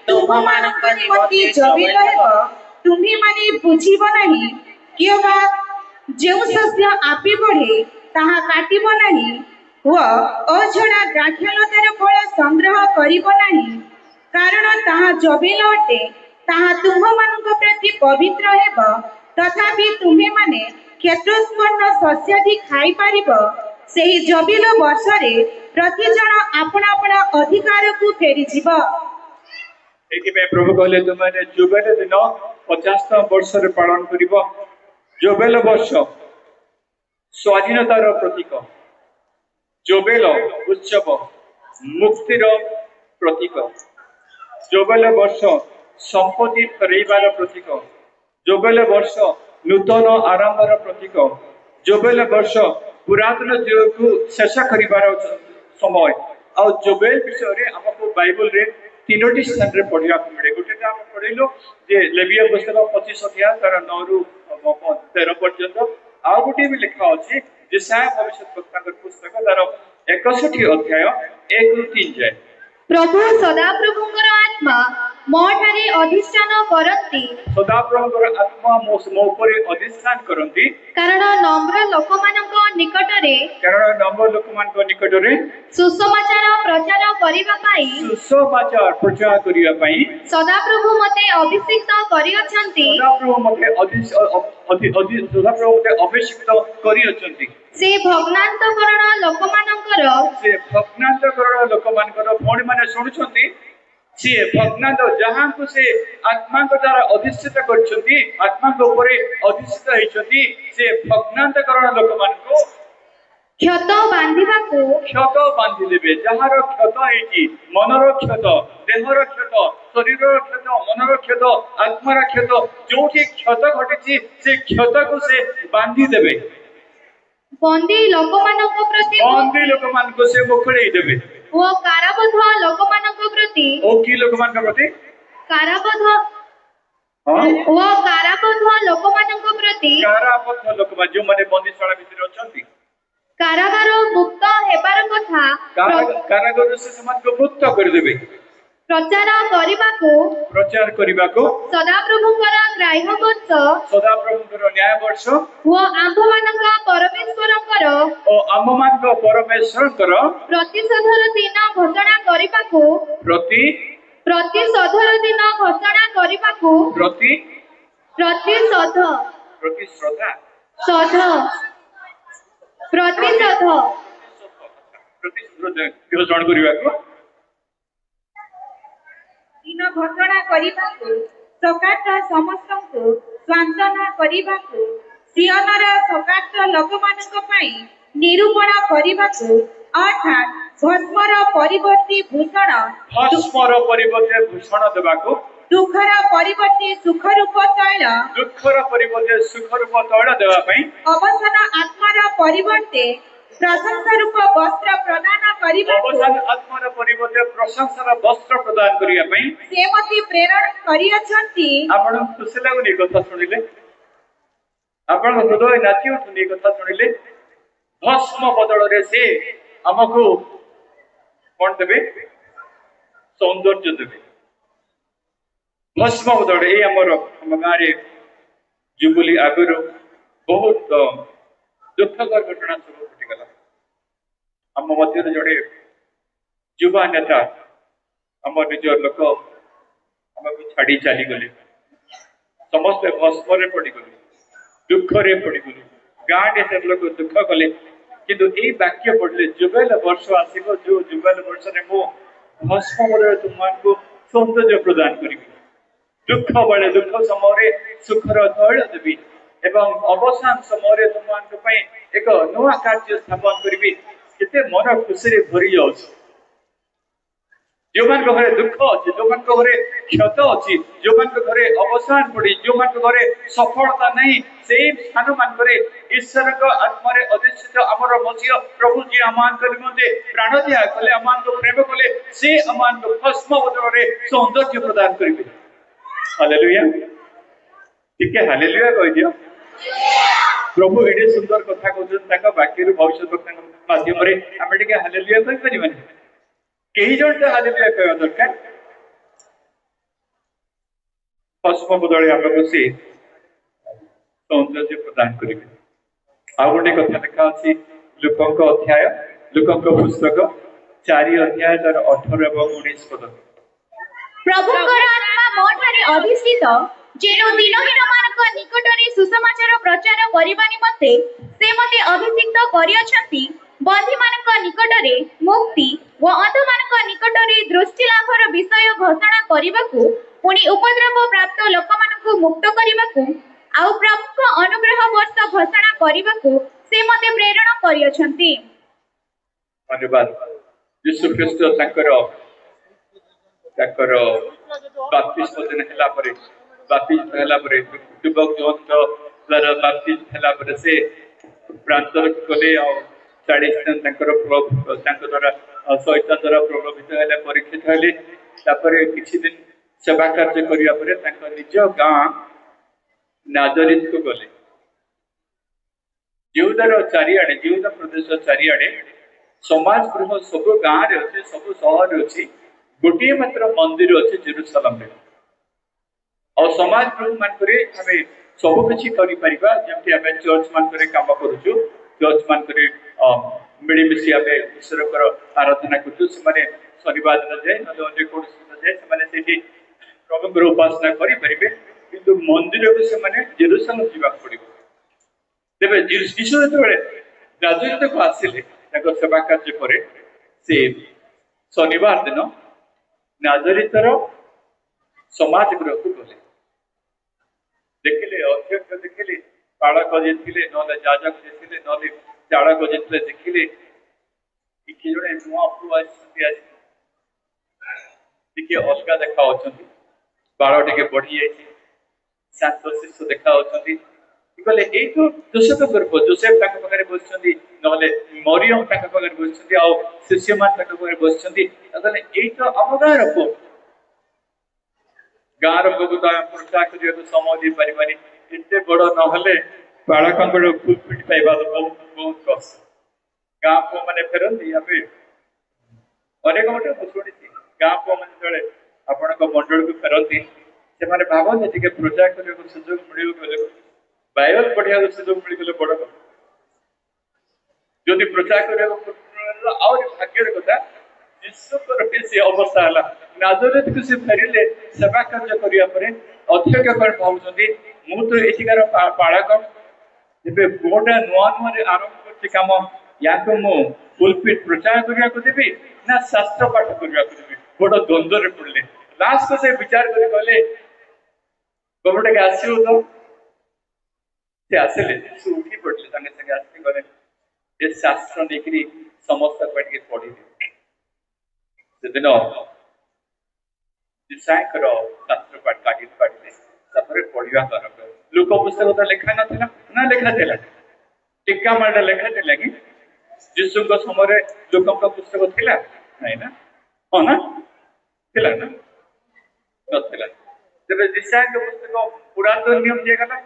ତୁମ୍ଭମାନଙ୍କ ନିମନ୍ତେ ଜବେଲ ହେବ। ତୁମ୍ଭେମାନେ ବୁଝିବ ନାହିଁ କିମ୍ବା ଯେଉଁ ଶସ୍ୟ ଆପି ବଢ଼େ ତାହା କାଟିବ ନାହିଁ ଓ ଅଝଡ଼ା ଦ୍ରାକ୍ଷାଲତାର ଫଳ ସଂଗ୍ରହ କରିବ ନାହିଁ, କାରଣ ତାହା ଜବେଲ ଅଟେ। ତାହା ତୁମ୍ଭମାନଙ୍କ ପ୍ରତି ପବିତ୍ର ହେବ। ତଥାପି ତୁମ୍ଭେମାନେ କ୍ଷେତ୍ରୋତ୍ପନ୍ନ ଶସ୍ୟାଦି ଖାଇପାରିବ। ସେହି ଜବେଲ ବର୍ଷରେ ପ୍ରତିଜଣ ଆପଣା ଆପଣା ଅଧିକାରକୁ ଫେରିଯିବ। ଏଥିପାଇଁ ପ୍ରଭୁ କହିଲେ ତୁମେ ଜୁବେଲ ଦିନ 50ତମ ବର୍ଷରେ ପାଳନ କରିବ। ଜୁବେଲ ବର୍ଷ ସ୍ୱାଧୀନତାର ପ୍ରତୀକ, ଜୁବେଲ ଉତ୍ସବ ମୁକ୍ତିର ପ୍ରତୀକ, ଜୁବେଲ ବର୍ଷ ସମ୍ପତ୍ତି ଫେରାଇବାର ପ୍ରତୀକ, ଜୁବେଲ ବର୍ଷ ନୂତନ ଆରମ୍ଭର ପ୍ରତୀକ, ଜୁବେଲ ବର୍ଷ ପୁରାତନ ଯୁଗକୁ ଶେଷ କରିବାର ସମୟ। ଆଉ ଜୁବେଲ ବିଷୟରେ ଆମକୁ ବାଇବଲରେ 3ଟି ସ୍ଥାନରେ ପଢିବାକୁ ମିଳେ। ଗୋଟେ ଆମେ ପଢିଲୁ ଯେ ଲେବୀୟ ପୁସ୍ତକ 25 ଅଧ୍ୟାୟ ତାର 9 ରୁ 13 ପର୍ଯ୍ୟନ୍ତ। ଆଉ ଗୋଟେ ବି ଲେଖା ଅଛି ଯେଶାୟା ଭବିଷ୍ୟତ ବକ୍ତାଙ୍କ ପୁସ୍ତକ ତାର 61 ଅଧ୍ୟାୟ 1 ରୁ 3 ଯାଏ। ପ୍ରଭୁ ସଦାପ୍ରଭୁଙ୍କର ଆତ୍ମା ମୋ ଠାରେ ଅଧିଷ୍ଠାନ କରନ୍ତି, ସଦାପ୍ରଭୁଙ୍କର ଆତ୍ମା ମୋ ଉପରେ ଅଧିଷ୍ଠାନ କରନ୍ତି, କାରଣ ନମ୍ର ଲୋକମାନଙ୍କ ନିକଟରେ ସୁସମାଚାର ପ୍ରଚାର କରିବା ପାଇଁ ସଦାପ୍ରଭୁ ମୋତେ ଅଭିଷିକ୍ତ କରିଅଛନ୍ତି। ସେ ଭଗ୍ନାନ୍ତକରଣ ଲୋକମାନଙ୍କର ଭଉଣୀମାନେ ଶୁଣୁଛନ୍ତି, ସିଏ ଭଗ୍ନାନ୍ତ ଯାହାଙ୍କୁ ସେ ଆତ୍ମାଙ୍କ ଦ୍ୱାରା ଅଧିଷ୍ଠିତ କରିଛନ୍ତି, ଆତ୍ମାଙ୍କ ଉପରେ ଅଧିଷ୍ଠିତ ହେଇଛନ୍ତି, ସେ ଭଗ୍ନାନ୍ତକରଣ ଲୋକମାନଙ୍କୁ କ୍ଷତ ବାନ୍ଧିଦେବେ। ଯାହାର କ୍ଷତ ହେଇଛି, ମନର କ୍ଷତ, ଦେହର କ୍ଷତ, ଶରୀରର କ୍ଷତ, ମନର କ୍ଷତ, ଆତ୍ମାର କ୍ଷତ, ଯୋଉଠି କ୍ଷତ ଘଟିଛି ସେ କ୍ଷତକୁ ସେ ବାନ୍ଧିଦେବେ। ବନ୍ଦୀ ଲୋକମାନଙ୍କୁ ସେ ମୁକୁଳେଇ ଦେବେ। ଓ କାରାବଦ୍ଧ ଲୋକମାନଙ୍କ ପ୍ରତି କି ଲୋକମାନଙ୍କ ପ୍ରତି? କାରାବଦ୍ଧ ଲୋକମାନଙ୍କ ପ୍ରତି ଯୋଉମାନେ ବନ୍ଦୀଶାଳା ଭିତରେ ଅଛନ୍ତି, କାରାଗାର ମୁକ୍ତ ହେବାର କଥା କାରାଗାର ସେ ସେମାନଙ୍କୁ ମୁକ୍ତ କରିଦେବେ। ପ୍ରଚାର କରିବାକୁ ସଦାପ୍ରଭୁଙ୍କର ଗ୍ରାହ୍ୟ ବର୍ଷ, ସଦାପ୍ରଭୁଙ୍କର ନ୍ୟାୟ ବର୍ଷ ଓ ଆମ୍ଭମାନଙ୍କ ପରମେଶ୍ୱରଙ୍କର ପ୍ରତିଶୋଧର ଦିନ ଘୋଷଣା କରିବାକୁ ଦିନ ଘୋଷଣା କରିବାକୁ ସକାତ ସମସ୍ତଙ୍କୁ ସାନ୍ତ୍ୱନା କରିବାକୁ ସିୟନର ସକାତ ଲୋକମାନଙ୍କ ପାଇଁ ନିରୂପଣ କରିବାକୁ ଅର୍ଥାତ୍ ଭସ୍ମର ପରିବର୍ତ୍ତୀ ଭୂଷଣ ଭସ୍ମର ପରିବର୍ତ୍ତେ ଭୂଷଣ ଦେବାକୁ ଦୁଃଖର ପରିବର୍ତ୍ତୀ ସୁଖ ରୂପ ତୈଳ ଦୁଃଖର ପରିବର୍ତ୍ତେ ସୁଖ ରୂପ ତୈଳ ଦେବା ପାଇଁ ଅବସନ ଆତ୍ମାର ପରିବର୍ତ୍ତେ ପ୍ରଶଂସା ରୂପ ବସ୍ତ୍ର ପ୍ରଦାନ କରିବାକୁ ଅବସାନ ଆତ୍ମାର ପରିବର୍ତ୍ତେ ପ୍ରଶଂସାର ବସ୍ତ୍ର ପ୍ରଦାନ କରିବା ପାଇଁ ସେ ମୋତେ ପ୍ରେରଣ କରିଅଛନ୍ତି। ଆପଣଙ୍କୁ ଖୁସି ଲାଗୁନି ଏ କଥା ଶୁଣିଲେ? ଆପଣଙ୍କ ହୃଦୟ ନାଚି ଉଠୁନି ଏ କଥା ଶୁଣିଲେ? ଭସ୍ମ ବଦଳରେ ସେ ଆମକୁ କଣ ଦେବେ? ସୌନ୍ଦର୍ଯ୍ୟ ଦେବେ। ଭସ୍ମ ବଦଳରେ ଏଇ ଆମ ଗାଁରେ ଜୁବୁଲି ଆଗରୁ ବହୁତ ଦୁଃଖକର ଘଟଣା ସବୁ ଘଟିଗଲା। ଆମ ମଧ୍ୟରେ ଜଣେ ଯୁବା ନେତା ଆମ ନିଜ ଲୋକ ଆମକୁ ଛାଡି ଚାଲିଗଲେ। ସମସ୍ତେ ଭସ୍ମରେ ପଡିଗଲୁ, ଦୁଃଖରେ ପଡିଗଲୁ। ଗାଁରେ ସେ ଲୋକ ଦୁଃଖ କଲେ, କିନ୍ତୁ ଏଇ ବାକ୍ୟ ପଢିଲେ ଯୁଗଲ ବର୍ଷ ଆସିବ, ଯୋଉ ଯୁଗଲ ବର୍ଷରେ ମୁଁ ଭସ୍ମ ବଦଳରେ ତୁମମାନଙ୍କୁ ସୌନ୍ଦର୍ଯ୍ୟ ପ୍ରଦାନ କରିବି। ଦୁଃଖ ବେଳେ ଦୁଃଖ ସମୟରେ ସୁଖର ତୈଳ ଦେବି ଏବଂ ଅବସାନ ସମୟରେ ତୁମମାନଙ୍କ ପାଇଁ ଏକ ନୂଆ କାର୍ଯ୍ୟ ସ୍ଥାପନ କରିବି। କେତେ ମନ ଖୁସିରେ ଭରି ଯାଉଛି। ଯୋଉମାନଙ୍କ ଘରେ ଦୁଃଖ ଅଛି, ଯୋଉମାନଙ୍କ ଘରେ କ୍ଷତ ଅଛି, ଯୋଉମାନଙ୍କ ଘରେ ଅବସାନ ପଡି, ଯୋଉମାନଙ୍କ ଘରେ ସଫଳତା ନାହିଁ, ସେଇ ସ୍ଥାନ ମାନଙ୍କରେ ଈଶ୍ୱରଙ୍କ ଆତ୍ମାରେ ଅଧିଷ୍ଠିତ ଆମର ମସିହ ପ୍ରଭୁ ଯିଏ ଆମମାନଙ୍କ ନିମନ୍ତେ ପ୍ରାଣ ତ୍ୟାଗ କଲେ, ଆମମାନଙ୍କୁ ପ୍ରେମ କଲେ, ସେ ଆମମାନଙ୍କୁ ଭସ୍ମ ବଦଳରେ ସୌନ୍ଦର୍ଯ୍ୟ ପ୍ରଦାନ କରିବେ। ହାଲେଲୁୟା। ଟିକେ ହାଲେଲୁୟା କହିଦିଅ। ପ୍ରଭୁ ଏଡେ ସୁନ୍ଦର କଥା କହୁଛନ୍ତି ତାଙ୍କ ବାକ୍ୟରୁ, ଭବିଷ୍ୟତ ମାଧ୍ୟମରେ ଆମେ ଟିକେ ହାଲେଲୁୟା କହିପାରିବାନି? କେହି ଜଣ ତ ହାଲେଲୁୟା କହିବା ଦରକାର। ଭସ୍ମ ବଦଳରେ ଆମକୁ ସେ ସୌନ୍ଦର୍ଯ୍ୟ ପ୍ରଦାନ କରିବେ। ଆଉ ଗୋଟେ କଥା ଲେଖା ଅଛି ଲୁକଙ୍କ ପୁସ୍ତକ 4 ଅଧ୍ୟାୟ ତାର 18 ଏବଂ 19 ପଦ। ପ୍ରଭୁଙ୍କର ଆତ୍ମା ମୋ ଠାରେ ଅଧିଷ୍ଠିତ, ଯେଣୁ ଦିନହୀନମାନଙ୍କ ନିକଟରେ ସୁସମାଚାର ପ୍ରଚାର କରିବା ନିମନ୍ତେ ସେ ମୋତେ ଅଭିଷିକ୍ତ କରିଅଛନ୍ତି, ବନ୍ଧୀମାନଙ୍କ ନିକଟରେ ମୁକ୍ତି ଓ ଅନ୍ଧମାନଙ୍କ ନିକଟରେ ଦୃଷ୍ଟି ଲାଭର ବିଷୟ ଘୋଷଣା କରିବାକୁ, ପୁଣି ଉପଦ୍ରବ ପ୍ରାପ୍ତ ଲୋକମାନଙ୍କୁ ମୁକ୍ତ କରିବାକୁ, ଆଉ ପ୍ରଭୁଙ୍କ ଅନୁଗ୍ରହ ବର୍ଷ ଘୋଷଣା କରିବାକୁ ସେ ମୋତେ ପ୍ରେରଣ କରିଅଛନ୍ତି। ଧନ୍ୟବାଦ। ଯୀଶୁ ଖ୍ରୀଷ୍ଟ ତାଙ୍କର ବାପ୍ତିସ୍ମ ହେଲା ପରେ ଯୁବକ ଜୋହନ ଦ୍ୱାରା ବାପ୍ତିସ୍ମ ହେଲା ପରେ ସେ ପ୍ରାନ୍ତର କଲେ ଆଉ 40 ଦିନ ତାଙ୍କର ଦ୍ୱାରା ଶୈତାନ ଦ୍ୱାରା ପ୍ରଲୋଭିତ ହେଲେ, ପରୀକ୍ଷିତ ହେଲେ। ତାପରେ କିଛି ଦିନ ସେବା କାର୍ଯ୍ୟ କରିବା ପରେ ତାଙ୍କ ନିଜ ଗାଁ ନାଜରିଥକୁ ଗଲେ। ଜିହୁଦା ପ୍ରଦେଶ ଚାରିଆଡେ ସମାଜ ଗୃହ ସବୁ ଗାଁରେ ଅଛି, ସବୁ ସହରରେ ଅଛି, ଗୋଟିଏ ମାତ୍ର ମନ୍ଦିର ଅଛି ଜେରୁସାଲେମରେ। ଆଉ ସମାଜ ଗୃହ ମାନଙ୍କରେ ଆମେ ସବୁ କିଛି କରିପାରିବା, ଯେମିତି ଆମେ ଚର୍ଚ୍ଚ ମାନଙ୍କରେ କାମ କରୁଛୁ, ଚର୍ଚ୍ଚ ମାନଙ୍କରେ ମିଳିମିଶି ଆମେ ଈଶ୍ୱରଙ୍କର ଆରାଧନା କରୁଛୁ। ସେମାନେ ଶନିବାର ଦିନ ଯାଏ, ନହେଲେ ଅନ୍ୟ କୌଣସି ଦିନ ଯାଏ ସେମାନେ ସେଇଠି ପ୍ରଭୁଙ୍କର ଉପାସନା କରିପାରିବେ, କିନ୍ତୁ ମନ୍ଦିରକୁ ସେମାନେ ଜେରୁସାଲେମ ଯିବାକୁ ପଡିବ। ତେବେ ଯୀଶୁ ଯେତେବେଳେ ନାଜରିଥକୁ ଆସିଲେ ତାଙ୍କ ସେବା କାର୍ଯ୍ୟ ପରେ, ସେ ଶନିବାର ଦିନ ନାଜରିଥର ସମାଜ ଗୃହକୁ ଗଲେ। ଦେଖିଲେ, ଅଧ୍ୟକ୍ଷ ଦେଖିଲେ, ପାଳକ ଯିଏ ଥିଲେ, ନହେଲେ ଯାଜକ ଯିଏ ଥିଲେ, ନହେଲେ ଚାଳକ ଯିଏ ଥିଲେ, ଦେଖିଲେ କିଏ ଜଣେ ନୂଆ ପୁଅ ଆସିଛନ୍ତି, ଆଜି ଟିକେ ଅଲଗା ଦେଖା ଯାଉଛନ୍ତି, ବାଳ ଟିକେ ବଢି ଯାଇଛି, ଶାନ୍ତ ଶିଶୁ ଦେଖା ଯାଉଛନ୍ତି। କହିଲେ ଏଇ ତ ଯୋସେଫଙ୍କର ପୁଅ। ଯୋସେଫ ତାଙ୍କ ପାଖରେ ବସିଛନ୍ତି, ନହେଲେ ମରିୟମ ତାଙ୍କ ପାଖରେ ବସିଛନ୍ତି, ଆଉ ଶିଷ୍ୟମାନେ ତାଙ୍କ ପାଖରେ ବସିଛନ୍ତି। କହିଲେ ଏଇ ତ ଆମ ଗାଁର ପୁଅ। ଗାଁର ପୁଅକୁ ତ ଆମେ ପ୍ରଚାର କରିବାକୁ ସମୟ ଦେଇପାରିବାନି, ଏତେ ବଡ ନହେଲେ ବାଳକଙ୍କର ଫୁଲଫିଟ ପାଇବା ବହୁତ କଷ୍ଟ। ଗାଁ ପୁଅ ମାନେ ଫେରନ୍ତି। ଆମେ ଅନେକ ଗୋଟେ ମୁଁ ଶୁଣିଛି, ଗାଁ ପୁଅ ମାନେ ଯେତେବେଳେ ଆପଣଙ୍କ ମଣ୍ଡଳକୁ ଫେରନ୍ତି, ସେମାନେ ଭାବନ୍ତି ଟିକେ ପ୍ରଚାର କରିବାକୁ ସୁଯୋଗ ମିଳିବ ବୋଲି, ବାଇବେଲ ପଢିବାକୁ ସୁଯୋଗ ମିଳିଗଲେ ବଡ କଥା। ଯଦି ପ୍ରଚାର କରିବାକୁ ଆହୁରି ଭାଗ୍ୟର କଥା। ଯୀଶୁଙ୍କର ସେ ଅବସ୍ଥା ହେଲା। ନାଜରିଥକୁ ସେ ଫେରିଲେ ସେବା କାର୍ଯ୍ୟ କରିବା ପରେ ଅଧ୍ୟକ୍ଷ କଣ ଭାବୁଛନ୍ତି, ମୁଁ ତ ଏଠିକାର ପାଳକ, ଏବେ ପୁଅଟା ନୂଆରେ ଆରମ୍ଭ କରୁଛି କାମ, ୟାକୁ ମୁଁ ପୁଲପିଟ ପ୍ରଚାର କରିବାକୁ ଦେବି ନା ଶାସ୍ତ୍ର ପାଠ କରିବାକୁ ଦେବି? ବଡ ଦ୍ୱନ୍ଦ୍ୱରେ ପଡିଲେ। लास्ट को से विचार कर कहले गोटे के आसो तो से आसले से उठी पड़ले संगे संगे आसके गले ये शास्त्र देखि समस्त पढ़ी पढ़ी से दिन दिशाकर शास्त्र पाठ काटी काटी तापर पढ़िया कर लोक पुस्तक तो लेखा नथिला ना लेखा थिला टिक्का मारडा लेखा थिला कि यीशु को समय लोक पुस्तक थिला नहीं ना हो ना थिला ना नथिला तबे दिशा के पुस्तक पुरातन नियम जे गला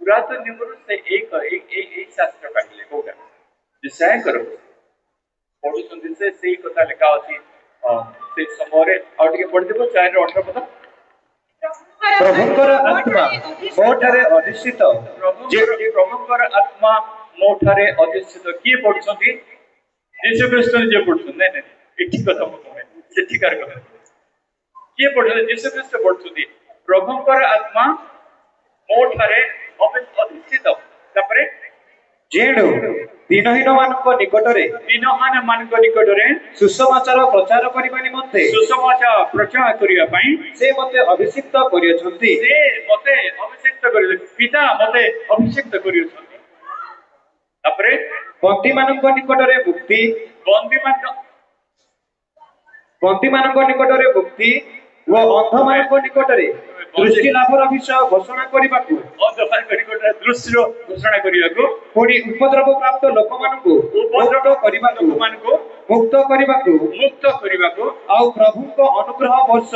पुरातन नियम से एक शास्त्र काटले कोटा दिशा करो पढ़ुछन से सेही कथा लिखा अछि से समय और टिके पढ़ देबो 4 रे 18 पद प्रभुଙ୍କର ଆତ୍ମା ମୋଠାରେ ଅଧିଷ୍ଠିତ जे प्रभुଙ୍କର आत्मा मोठारे अधिष्ठित किए पढ़ुछंती यीशु ख्रीष्ट जे पढ़ुछन नहीं नहीं ठीक कथा कहै से ठीकार कथा किए पढ़ुछन यीशु ख्रीष्ट पढ़ुछंती प्रभुଙ୍କର आत्मा मोठारे अधिष्ठित तापरे जेणु दिनहीन ମାନଙ୍କ ନିକଟରେ दीनहान ମାନଙ୍କ निकटरे ସୁସମାଚାର ପ୍ରଚାର କରିବା ନିମନ୍ତେ सुसमाचार प्रचार करिया पई ସେ ମୋତେ ଅଭିଷିକ୍ତ କରିଅଛନ୍ତି से मते अभिषेक करिले पिता मते अभिषेक करियोछंती तापरे ବନ୍ଦୀ ମାନଙ୍କ ନିକଟରେ ମୁକ୍ତି बंदी मान ନିକଟରେ ମୁକ୍ତି ଓ ଅନ୍ଧ ମାନଙ୍କ ନିକଟରେ ଦୃଷ୍ଟି ଲାଭର ବିଷୟ ଘୋଷଣା କରିବାକୁ दृश्य घोषणा करियाको ପୁଣି ଉପଦ୍ରବ ପ୍ରାପ୍ତ ଲୋକମାନଙ୍କୁ ଉପଦ୍ରବ କରିବାକୁ ମୁକ୍ତ କରିବାକୁ ଆଉ ପ୍ରଭୁଙ୍କ ଅନୁଗ୍ରହ ବର୍ଷ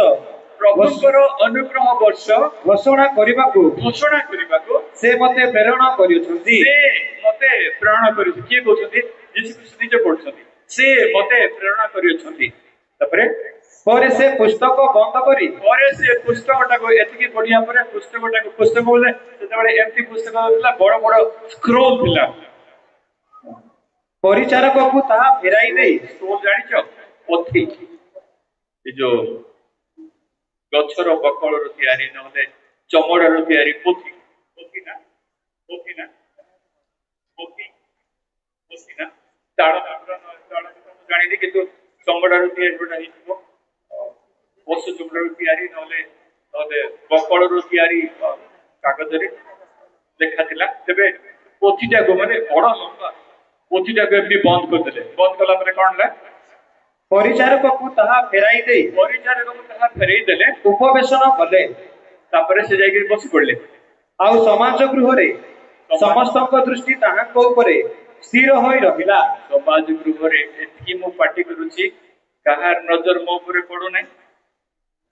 प्रभुଙ୍କର अनुग्रह वर्ष ଘୋଷଣା କରିବାକୁ घोषणा करिबाको ସେ ମୋତେ ପ୍ରେରଣ କରିଅଛନ୍ତି से मते प्रेरणा करिछि के कहउछंती यीशु ख्रीष्ट निजे पढुछंती से मते प्रेरणा करियोछंती तापरे ପରେ ସେ ପୁସ୍ତକ ବନ୍ଦ କରି ପରେ ସେ ପୁସ୍ତକଟାକୁ ଏତିକି ପଢିବା ପରେ ପୁସ୍ତକ ବୋଲେ ସେତେବେଳେ ଏମିତି ପୁସ୍ତକ ଥିଲା ବଡ ବଡ ସ୍କ୍ରୋଲ ଥିଲା ପରିଚାରକକୁ ତାହା ଫେରାଇ ଦେଇ ସ୍କ୍ରୋଲ ଜାଣିଛ ପଥି ଏ ଯୋ ଗଛର ବକଳରୁ ତିଆରି ନହେଲେ ଚମଡ଼ାରୁ ତିଆରି ପଥି ନା ତାଳ ଜାଣିଲି କିନ୍ତୁ ଚମଡ଼ାରୁ ତିଆରି ଯୋଉଟା ହେଇଥିବ ପଶୁ ଚମଡ଼ାରୁ ତିଆରି ନହେଲେ ବକଳରୁ ତିଆରି କାଗଜରେ ଲେଖାଥିଲା ତେବେ ପୋଥିଟାକୁ ମାନେ ବଡ ଲମ୍ବା ପୋଥିଟାକୁ ଏମିତି ବନ୍ଦ କରିଦେଲେ ବନ୍ଦ କଲା ପରେ କଣ ହେଲା ପରିଚାରକକୁ ତାହା ଫେରାଇ ଦେଇ ପରିଚାରକକୁ ତାହା ଫେରେଇ ଦେଲେ ଉପବେଶନ କଲେ ତାପରେ ସେ ଯାଇକି ବସି ପଡିଲେ ଆଉ ସମାଜ ଗୃହରେ ସମସ୍ତଙ୍କ ଦୃଷ୍ଟି ତାହାଙ୍କ ଉପରେ ସ୍ଥିର ହୋଇ ରହିଲା ସମାଜ ଗୃହରେ ଏତିକି ମୁଁ ପାଟି କରୁଛି କାହାର ନଜର ମୋ ଉପରେ ପଡୁନାହିଁ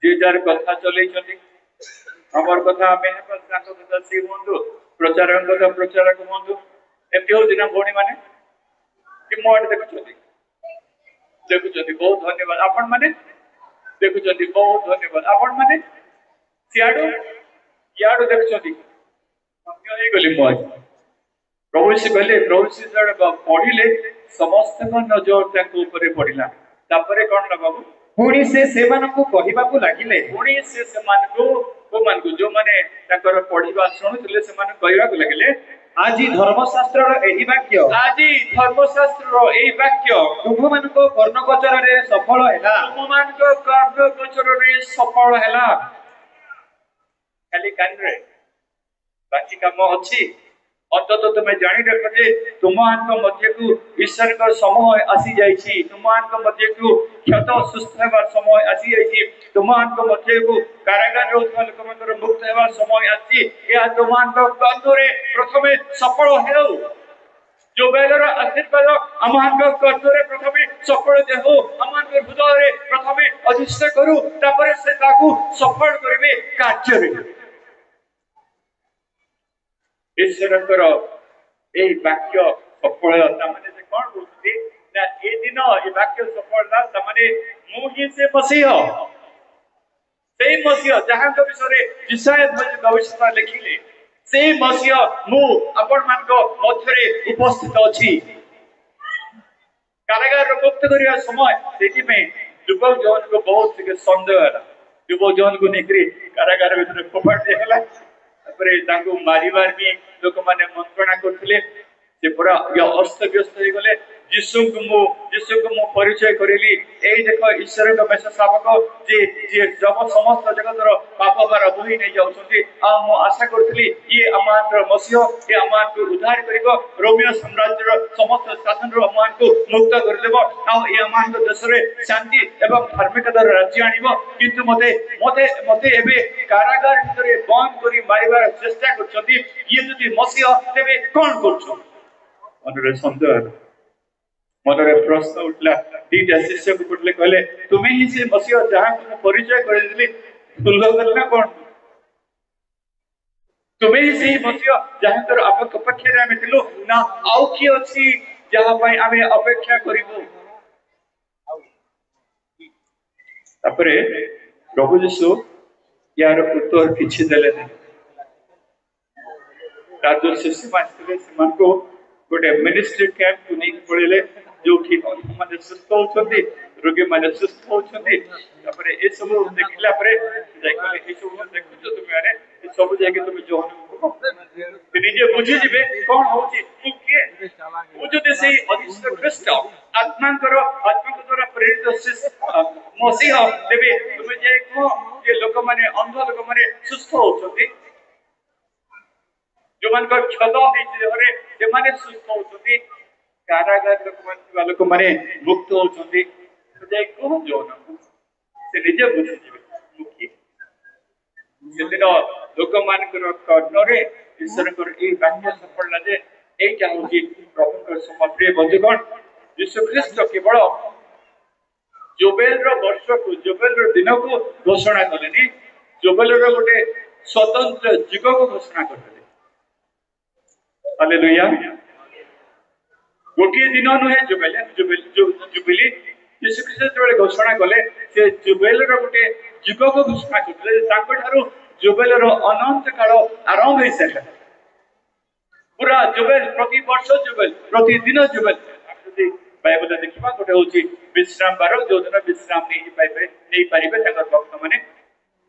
ଯେ ଯାର କଥା ଚଲେଇଛନ୍ତି ଆମର କଥା ଆମେ ତାଙ୍କ କଥା ସିଏ ହୁଅନ୍ତୁ ପ୍ରଚାରକ କଥା ପ୍ରଚାରକ ହୁଅନ୍ତୁ ଏମିତି ହଉଛି ନା ଭଉଣୀ ମାନେ କି ମୋ ଆଡେ ଦେଖୁଛନ୍ତି ବହୁତ ଧନ୍ୟବାଦ ଆପଣ ମାନେ ଦେଖୁଛନ୍ତି ବହୁତ ଧନ୍ୟବାଦ ଆପଣ ମାନେ ସିଆଡୁ ଇଆଡୁ ଦେଖୁଛନ୍ତି ହେଇଗଲି ମୁଁ ଆଜି ପ୍ରଭୁ ସେ କହିଲେ ପ୍ରଭୁ ସେ ପଢିଲେ ସମସ୍ତଙ୍କ ନଜର ତାଙ୍କ ଉପରେ ପଡିଲା ତାପରେ କଣ ନା ବାବୁ ପୁଣି ସେ ସେମାନଙ୍କୁ କହିବାକୁ ଲାଗିଲେ ପୁଣି ସେ ସେମାନଙ୍କୁ ଯୋଉମାନେ ତାଙ୍କର ପଢିବା ଶୁଣୁଥିଲେ ସେମାନେ କହିବାକୁ ଲାଗିଲେ ଆଜି ଧର୍ମଶାସ୍ତ୍ରର ଏହି ବାକ୍ୟ ତୁମମାନଙ୍କ କର୍ଣ୍ଣଗୋଚରରେ ସଫଳ ହେଲା ଖାଲି କାନରେ ବାକି କାମ ଅଛି ଅନ୍ତତଃ ତୁମେ ଜାଣି ରଖ ଯେ ତୁମମାନଙ୍କ ମଧ୍ୟକୁ ଈଶ୍ୱରଙ୍କ ସମୟ ଆସି ଯାଇଛି ତୁମମାନଙ୍କ ମଧ୍ୟକୁ କ୍ଷତ ସୁସ୍ଥ ହେବାର ସମୟ ଆସି ଯାଇଛି ତୁମମାନଙ୍କ ମଧ୍ୟକୁ କାରାଗାର ରହୁଥିବା ଲୋକମାନଙ୍କର ମୁକ୍ତ ହେବାର ସମୟ ଆସିଛି ଏହା ତୁମମାନଙ୍କ କର୍ଣ୍ଣରେ ପ୍ରଥମେ ସଫଳ ହେଉ जो बेलर आशीर्वाद आमମାନଙ୍କ କର୍ଣ୍ଣରେ ପ୍ରଥମେ ସଫଳ ଦେଉ ଆମମାନଙ୍କ ହୃଦୟରେ ପ୍ରଥମେ ଅଧିଷ୍ଠ କରୁ ତାପରେ ସେ ତାକୁ ସଫଳ କରିବେ କାର୍ଯ୍ୟରେ ଈଶ୍ୱରଙ୍କର এই বাক্য সফল তাମାନେ ସେ କଣ କହୁଛନ୍ତି ନା ଏ ଦିନ ଏ ବାକ୍ୟ ସଫଳ ହେଲା ତାମାନେ ମୁଁ ହିଁ ସେ ମସିହ ସେଇ ମସିହ ଯାହାଙ୍କ ବିଷୟରେ ଇଶାୟା ଭବିଷ୍ୟତ ଲେଖିଲେ ସେଇ ମସିହ ମୁଁ ଆପଣମାନଙ୍କ ମଧ୍ୟରେ ଉପସ୍ଥିତ ଅଛି କାରାଗାର ମୁକ୍ତ କରିବା ସମୟ ସେଥିପାଇଁ ଯୁବକ ଯୌବନକୁ ବହୁତ ଟିକେ ସନ୍ଦେହ ହେଲା ଯୁବକ ଯୌବନକୁ ନେଇକରି କାରାଗାର ଭିତରେ ଫୋପାଡ଼ି ଦିଆଗଲା ତାପରେ ତାଙ୍କୁ ମାରିବାର ବି ଲୋକମାନେ ମନ୍ତ୍ରଣା କରୁଥିଲେ जे पूरा अस्त व्यस्त हो गले यीशु को मु परिचय करेली एई देखो ईश्वर का मेष शावक जे जे जब समस्त जगतर पाप भार बोही नहीं जाउछंती आ मु आशा करथली ये अमान मसीह ये अमान को उद्धार करिवो रोमियो साम्राज्य समस्त शासन रो अमान को मुक्त कर देबो आ ये अमान को देश रे शांति एवं धार्मिकतार राज्य आनिबो किंतु मते मते मते एबे कारागार भितरे बंद करी मारिबार चेष्टा करछंती ये जदि मसीह तेबे कोन करछो मनरे संदेह मनरे प्रश्न उठला दीटा शिष्य को उठले कहले तुम्हें ही से मसीह जहां तुम परिचय कर देली भूल गल ना कोन तुम्हें ही से मसीह जहां तर आपक अपेक्षा रे हम थिलु ना आउ की अछि जहां पई हमें अपेक्षा करिवो तापरे प्रभु यीशु यार उत्तर किछि देले नै राजो शिष्य मानले समान को गोटे मिनिस्ट्री कैंप को नहीं पड़ेले जो कि माने सुस्त होछंती रोगी माने सुस्त होछंती तापरे ए सब देखिला परे जाय कहले ए सब देखु जो तुम माने ए सब जाके तुम जो निजे बुझी जिबे कोन होची तू के वो जो देसे अधिष्ठ ख्रिस्ट आत्मा को द्वारा प्रेरित शिष्य मसीह देबे तुम जाय को ये लोक माने अंध लोक माने सुस्त होछंती जो मन को क्षत होइछि घरे जे माने सुस्त होछंती कारागार लोक माने मुक्त होछंती जे को जो न से निजे बुझि जिवे मुक्ति सेदिन लोक मान को कर्णरे ईश्वर को ए वाक्य सफल लाजे ए चाहूची प्रभु को समप्रिय बंधुगण यीशु ख्रिस्ट केवल जोबेल रो वर्ष को जोबेल रो दिन को घोषणा करलेनी जोबेल रो गोटे स्वतंत्र युग को घोषणा करले हालेलुया गोटे दिन नुहे जुबिली यीशु ख्रिस्ट जो घोषणा कले से जुबेल रो गोटे युग को घोषणा करले ताको ठारो जुबेल रो अनंत काल आरंभ होई सके पूरा जुबेल प्रति वर्ष जुबेल प्रति दिन जुबेल यदि बाइबल देखिबा गोटे होची विश्राम बार जो दिन विश्राम नहीं पारिबे ताकर भक्त माने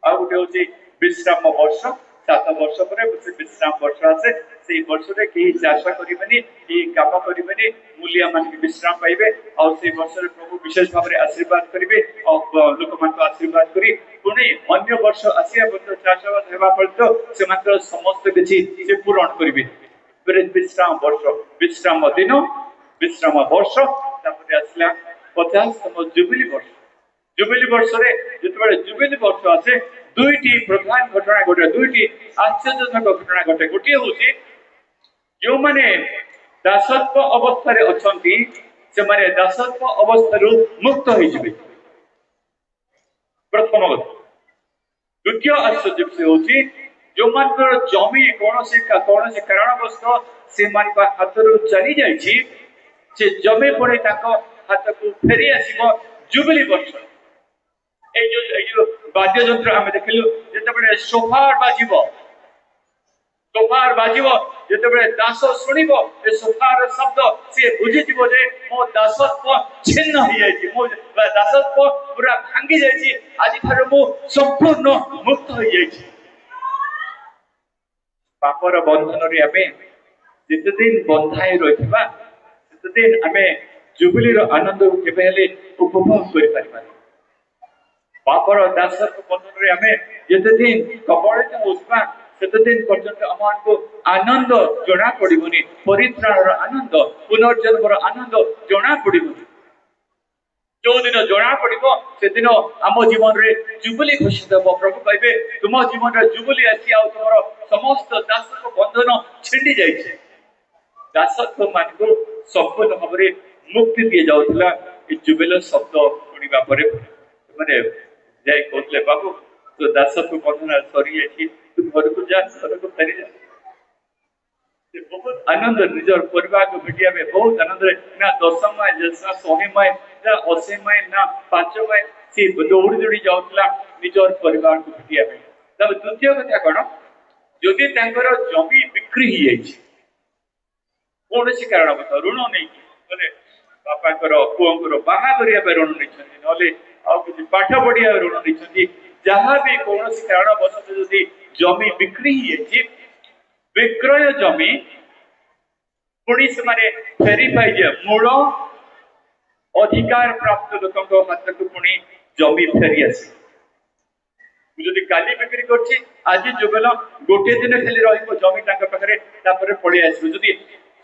आ गोटे होची विश्राम वर्ष 7 वर्ष पर विश्राम वर्ष आसे से वर्ष रे के चाष करिबनी ए काम करिबनी मूल्य मान के विश्राम पाइबे और से वर्ष रे प्रभु विशेष भाव रे आशीर्वाद करिवे और लोक मान को आशीर्वाद करी पुणी अन्य वर्ष आसिया बंद चाषबाद हेबा पड़तो से मात्र समस्त किछि से पूर्ण करिवे फिर विश्राम वर्ष विश्राम दिन विश्राम वर्ष तापर आसला 50तम जुबिली वर्ष रे जतबे जुबिली वर्ष आसे दुईटी प्रधान घटना घटे दुईटी आश्चर्यजनक घटना घटे गोटे होची जो माने दासत्व अवस्था रे अछंती से माने दासत्व अवस्था रु मुक्त होई जिवे प्रथम बात द्वितीय आश्चर्य से होची जो मानकर जमी कोनोसी कारणवश से मान का हाथ रु चली जाईची से जमी पड़े ताको हाथ को फेरी आसीबो जुबिली वर्ष ए जो वाद्य यंत्र हम देखिलु जेतबे सोफार बाजिबो जेतबे दास सुनिबो ए सोफार शब्द से बुझि जिवो जे मो दासत्व छिन्न होई जायछि मो दासत्व पूरा भांगी जायछि आज थारे मो संपूर्ण मुक्त होई जायछि पापर बंधन रे आमे जिते दिन बंधाई रहिबा सेते दिन आमे जुबिली रो आनंद केबे हेले उपभोग करि परिबा पापर दासत्व बंधन रे आमे जिते दिन कबलित होसबा सेते दिन पर्यंत अमान को आनंद जणा पड़िबनी परित्राणर आनंद पुनर्जन्मर आनंद जणा पड़िबनी जो दिन जणा पड़िबो से दिन आम जीवन रे जुबिली घोषित हो प्रभु कहबे तुम जीवन रे जुबिली आसी आ तुमरो समस्त दासत्व बंधन छिंडी जाइछे दासत्व मान को संपूर्ण भाव रे मुक्ति दिए जाउतला ए जुबिली शब्द सुनिबा परे माने जाय कहले बाबू तो दासत्व बंधन सरी जाइछी तू घर को जा घर को फेरी जा बहुत आनंद निजर परिवार को भेटिया में बहुत आनंद रे ना 10 माय जैसा 100 माय ना 80 माय ना 5 माय से दौड़ी जाउतला निजर परिवार को भेटिया में तब द्वितीय कथा कोन जदि तांकर जमी बिक्री ही जाइछि कोनसी कारण बता ऋण नै बोले बापा कर पुओंकर बाहा करिया पे ऋण नै छथि नले आ कि पाठ पढिया ऋण नै छथि जहां भी कोनसी कारण बसत जदि जमी बिक्री ही जाइछि विक्रय जमी पुणी से फेरी पाइजे मूल अधिकार प्राप्त लोकों हाथ को पुणी जमी फेरी आसे जदि काली बिक्री करछि आज जुगल गोटे दिन खाली रहिबो जमी तांका पाखरे तापर पळि आसीबो जदि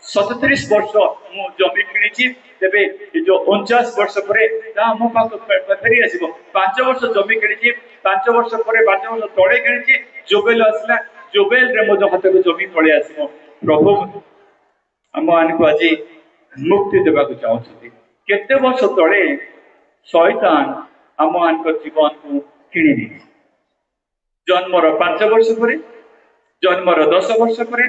37 वर्ष मु जमी किनिछि तेबे जो 49 वर्ष परे ता मो पाख फेरी आसीबो 5 वर्ष जमी किनिछि 5 वर्ष परे 5 वर्ष तळे किनिछि जुगल आसला जुगल रे मो हाथ को जमी पळि आसीबो प्रभु हम आनको आज मुक्ति देबा को चाहछथि केते वर्ष तळे शैतान हम आनको जीवन को किनि दी जन्मर 5 वर्ष पर जन्मर 10 वर्ष पर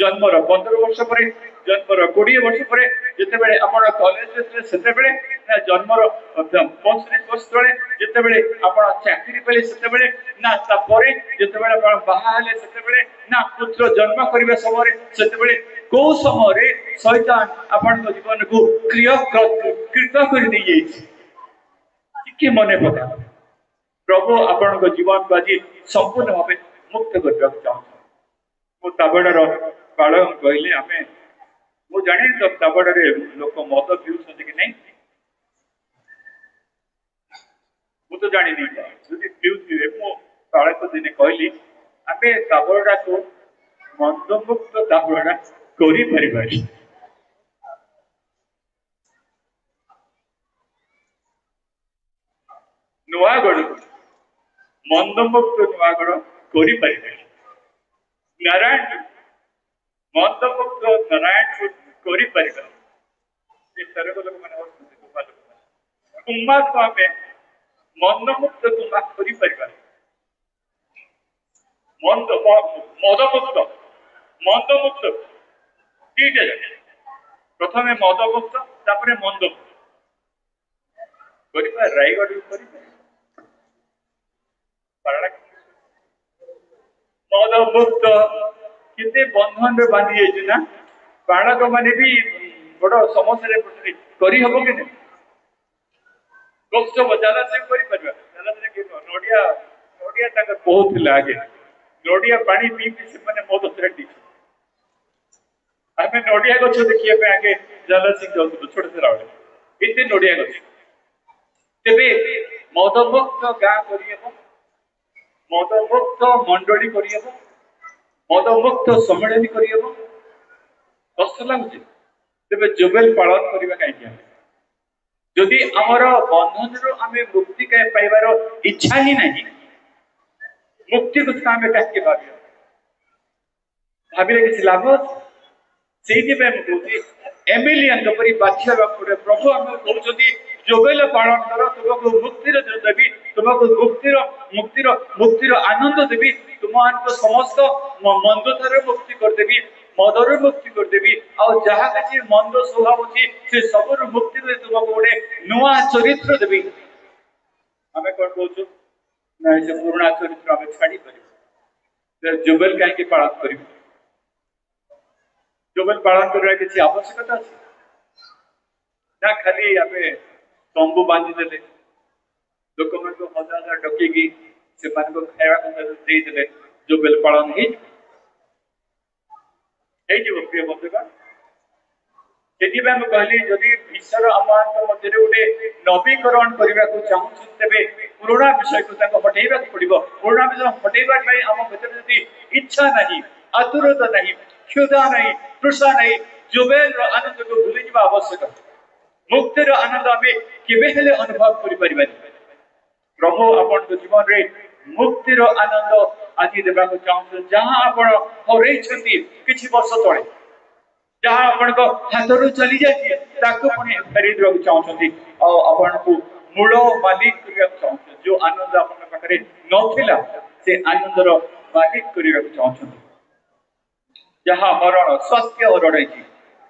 जन्मर 15 वर्ष पर जन्मर 20 वर्ष पर जिते बेले आपण कॉलेज सेते बेले ना जन्मर 35 वर्ष तळे जिते बेले आपण चाकरी पेले सेते बेले ना ता परे जिते बेले आपण बाहा हले सेते बेले ना पुत्र जन्म करिवे समय सेते बेले को समय शैतान आपण जीवन को कृत कर दी जाई कि मने पका प्रभु आपण जीवन को आज संपूर्ण भाव मुक्त करने चाहूँ मो ताबड़ार पालन कहले आम मु जानी तो ताबड़े लोक मद पीऊँ कि नहीं मु तो जानी नहीं पीऊे मु काले को दिने कहली आम ताबड़ा को मंदमुक्त ताबड़ा कर नुआगढ़ मंदमुक्त नुआगढ़ कर नारायण मंदमुक्त नारायण कर लोक कुंभा को आम मंदमुक्त कुंभा कर मदमुक्त मंदमुक्त ठीक है प्रथम मदमुक्त तापर मंदमुक्त रायगढ़ मदमुक्त कितने बंधन रे बांधी जाइए ना बालक मैंने भी बड़ समस्या करी हम कि नहीं गपसप जाला से नड़िया नड़िया बहुत आगे नड़िया पानी पी पी से मैंने मद थ्रेटी आम नड़िया गछ देखिए आगे जाला सिंह जाऊँ छोटे थे बेले इतने नड़िया गछ तेरे मदमुक्त गाँ कर मदमुक्त मंडली कर मदमुक्त सम्मेलन कर कष्ट लगुच तेरे जुबेल पालन करवा कहीं जदि आमर बंधन रु आम मुक्ति पाइबार इच्छा ही नहीं मुक्ति को आम कहीं भाविले किसी लाभ से कहूँ एमिलियन परी बाध्य पड़े प्रभु आम कहते जोगेल पालन कर तुमको मुक्तिर देवी तुमको मुक्तिर मुक्तिर आनंद देवी तुम समस्त मंदतार मुक्ति करदेवी मदर मुक्ति करदेवी आउ जहाँ किसी मंद स्वभाव अच्छी से सब मुक्ति दे तुमको गोटे नुआ चरित्र देवी आम कौन कहूँ ना से पुराणा चरित्र आम छाड़ी कर जुबेल कहीं पालन कर जुबेल पालन करने किसी आवश्यकता अच्छी ना खाली आम तंबू बांधी देले लोक मान हजार हजार डकैकी से खाइबा जुबेल पालन प्रिय बंधुगण से कहली जदि ईश्वर आम मध्य गोटे नवीकरण करने को चाहूँ तेरे पुराणा विषय को हटेबा पड़ो पुराणा विषय हटेबा आम भर इच्छा नहीं आतुरता नहीं क्षुधा नहीं तृषा नहीं जुबेल आनंद को भूली जावा आवश्यक मुक्तिर आनंद आम केवे अनुभव कर प्रभु आपण जीवन रे मुक्तिर आनंद आज देवा चाहूँ जहाँ आप किसी वर्ष तले जहाँ आपण हाथ रू चली जाए पुणी फेरी देवा चाहते आपण को मूल मालिक करने चाहते जो आनंद आप पाखे नाला से आनंदर मालिक करने चाहते जहाँ हरण स्वास्थ्य हरण है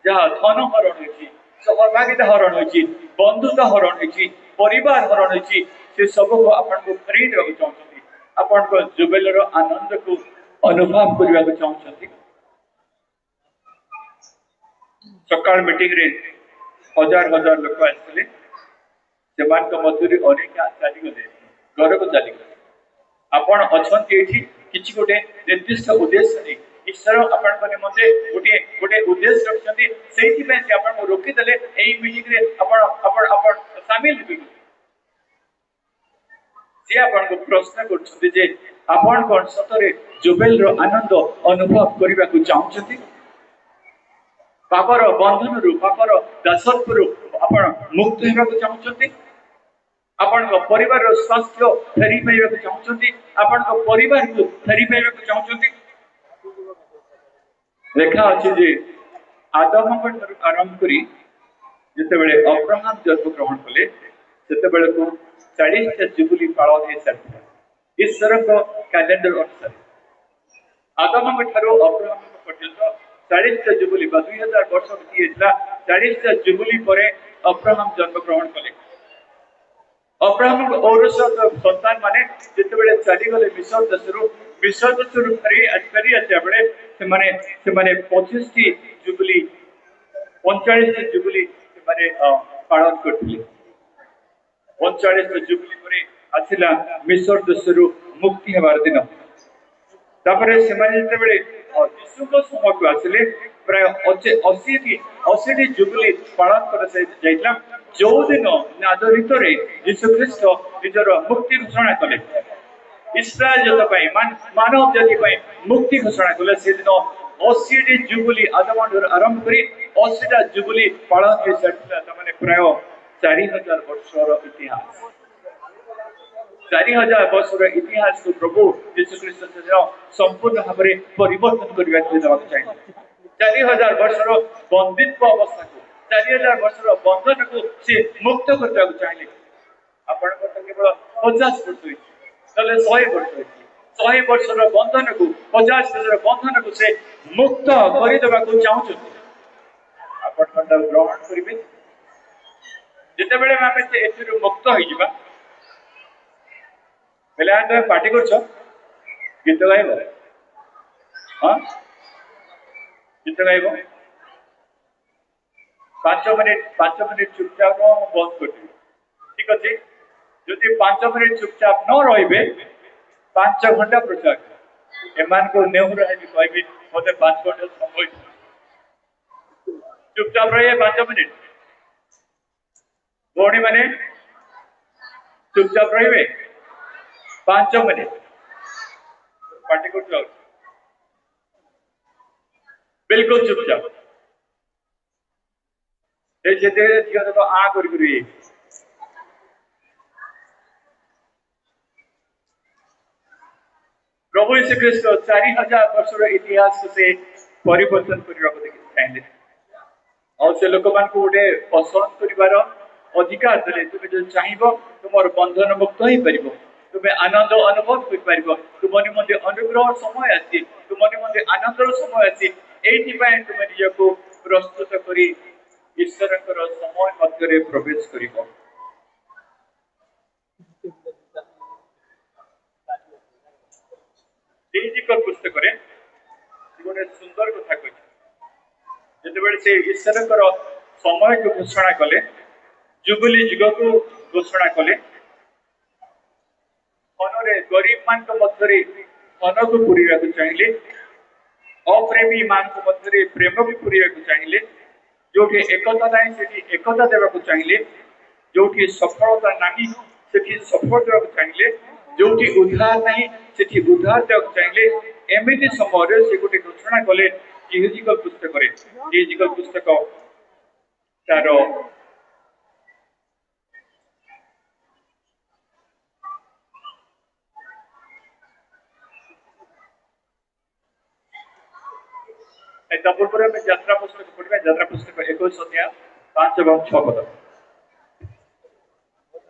जहाँ धन हरण है सहभागिता हरण होती बंधुता हरण होती परिवार हरण होती से सब को आपन को फेरी देवा चाहते आपन को जुबेलर आनंद को अनुभव करने चाहते सकाल मीटिंग रे हजार हजार लोक आसते से मध्य अनेक चलीगले घर को चलीगले आपण अच्छा कि गोटे निर्दिष्ट उद्देश्य नहीं ईश्वर आपण निमंते गोटे गोटे उद्देश्य रखिछन्ती सेहि पे से आपण को रोकी देले एई मीटिंग रे आपण शामिल हेबे जे आपण को प्रश्न करछन्ती जे आपण कोन सतरे जुबेल रो आनंद अनुभव करिबा को चाहछन्ती पापर बंधन रु पापर दासत्व रु आपण मुक्त हेबा को चाहछन्ती आपण को परिवार रो स्वास्थ्य फेरी पाइबा को चाहछन्ती आपण को परिवार को फेरी पाइबा को चाहछन्ती लेखा अछि जे आदम को आरंभ करी जते बेले अब्राहम जन्म ग्रहण कले सेते बेले को 40 टा जुबली पालन हे सरता ईश्वर को कैलेंडर अनुसार आदम को ठारो अब्राहम को पर्यंत 40 टा जुबली 2000 वर्ष बीतीଥିଲା 40 टा जुबली परे अब्राहम जन्म ग्रहण कले अब्राहम को औरस संतान माने जते बेले चली गले मिस्र देशरु फेरी आते बेले से माने 25 टी जुबली 45 टी जुबली से माने पालन करथिले 39 टी जुबली परे आसिला मिस्र देशरु मुक्ति हेबार दिन तापरे से माने जते बेले यीशु को समय को आसिले प्राय 80 टी जुबली पालन कर जाइतला जो दिन नाजरित रे यीशु ख्रीष्ट निजर मुक्ति घोषणा कले इस्राएल जत पई मानव जाति पई मुक्ति घोषणा कले से दिन 80 टी जुबली आदम आरंभ करी 80 टा जुबली पालन के सटला तमाने प्राय 4000 वर्षर इतिहास 4000 वर्षर इतिहास को प्रभु यीशु ख्रीष्ट संपूर्ण भाव में परिवर्तन करबा के देबाक चाहिए 4000 वर्षर बंदित्व अवस्था को 4000 वर्षर बंधन को से मुक्त करबा को चाहिए आपण को केवल 50 वर्ष तले 100 वर्ष 100 वर्षर बंधन को 50 वर्षर बंधन को से मुक्त करि देबा को चाहू आपण कंटा ग्रहण करिवे जते बेले मापे से एथिरु मुक्त होई जिबा बेले आ पार्टी करछ गीत गाइबो हां गीत गाइबो 5 मिनिट चुपचाप बंद कर दी ठीक अछि जदि 5 मिनिट चुपचाप न रहिबे 5 घंटा प्रचार एमान को नेहु रहे कहबी मते 5 घंटा समय चुपचाप रहिए 5 मिनिट बोणी माने चुपचाप रहिबे 5 मिनिट पार्टी को जाओ बिल्कुल चुपचाप जेते झियो देखो आ करी करी प्रभु यीशु ख्रीष्ट 4000 वर्षर इतिहास से परिवर्तन करबा को देखि चाहिले और से लोक मान को उडे पसंद करिवार अधिकार देले तुमे जो चाहिबो तुमर बंधन मुक्त होई परिबो तुमे आनंद अनुभव कर परिबो तुमनि मध्ये अनुग्रह समय आसी तुमनि मध्ये आनंदर समय आसी एठी पय तुमे निजको प्रस्तुत करी ईश्वरकर समय मध्य रे प्रवेश करिबो जीकर पुस्तक रे गोटे सुंदर कथा कहि जते बेले से ईश्वरकर समय को घोषणा कले जुबली युग को घोषणा कले मनरे गरीब मान को मध्य रे मन को पुरीरा को चाहिए अप्रेमी मान को मध्य रे प्रेम को पुरीरा को चाहिए जोठी एकता नाही सेठी एकता देबा को चाहिए जोठी सफलता नाही सेठी सफल देबा को चाहिए जोठी उद्धार नाही सेठी उद्धार देबा को चाहिए एमिति समय से गोटे घोषणा कले जिहेजिकल पुस्तक रे जिहेजिकल पुस्तक तारो पूर्व में यात्रा पुस्तक पढ़िबा यात्रा पुस्तक 21 अध्याय 5 एवं 6 पद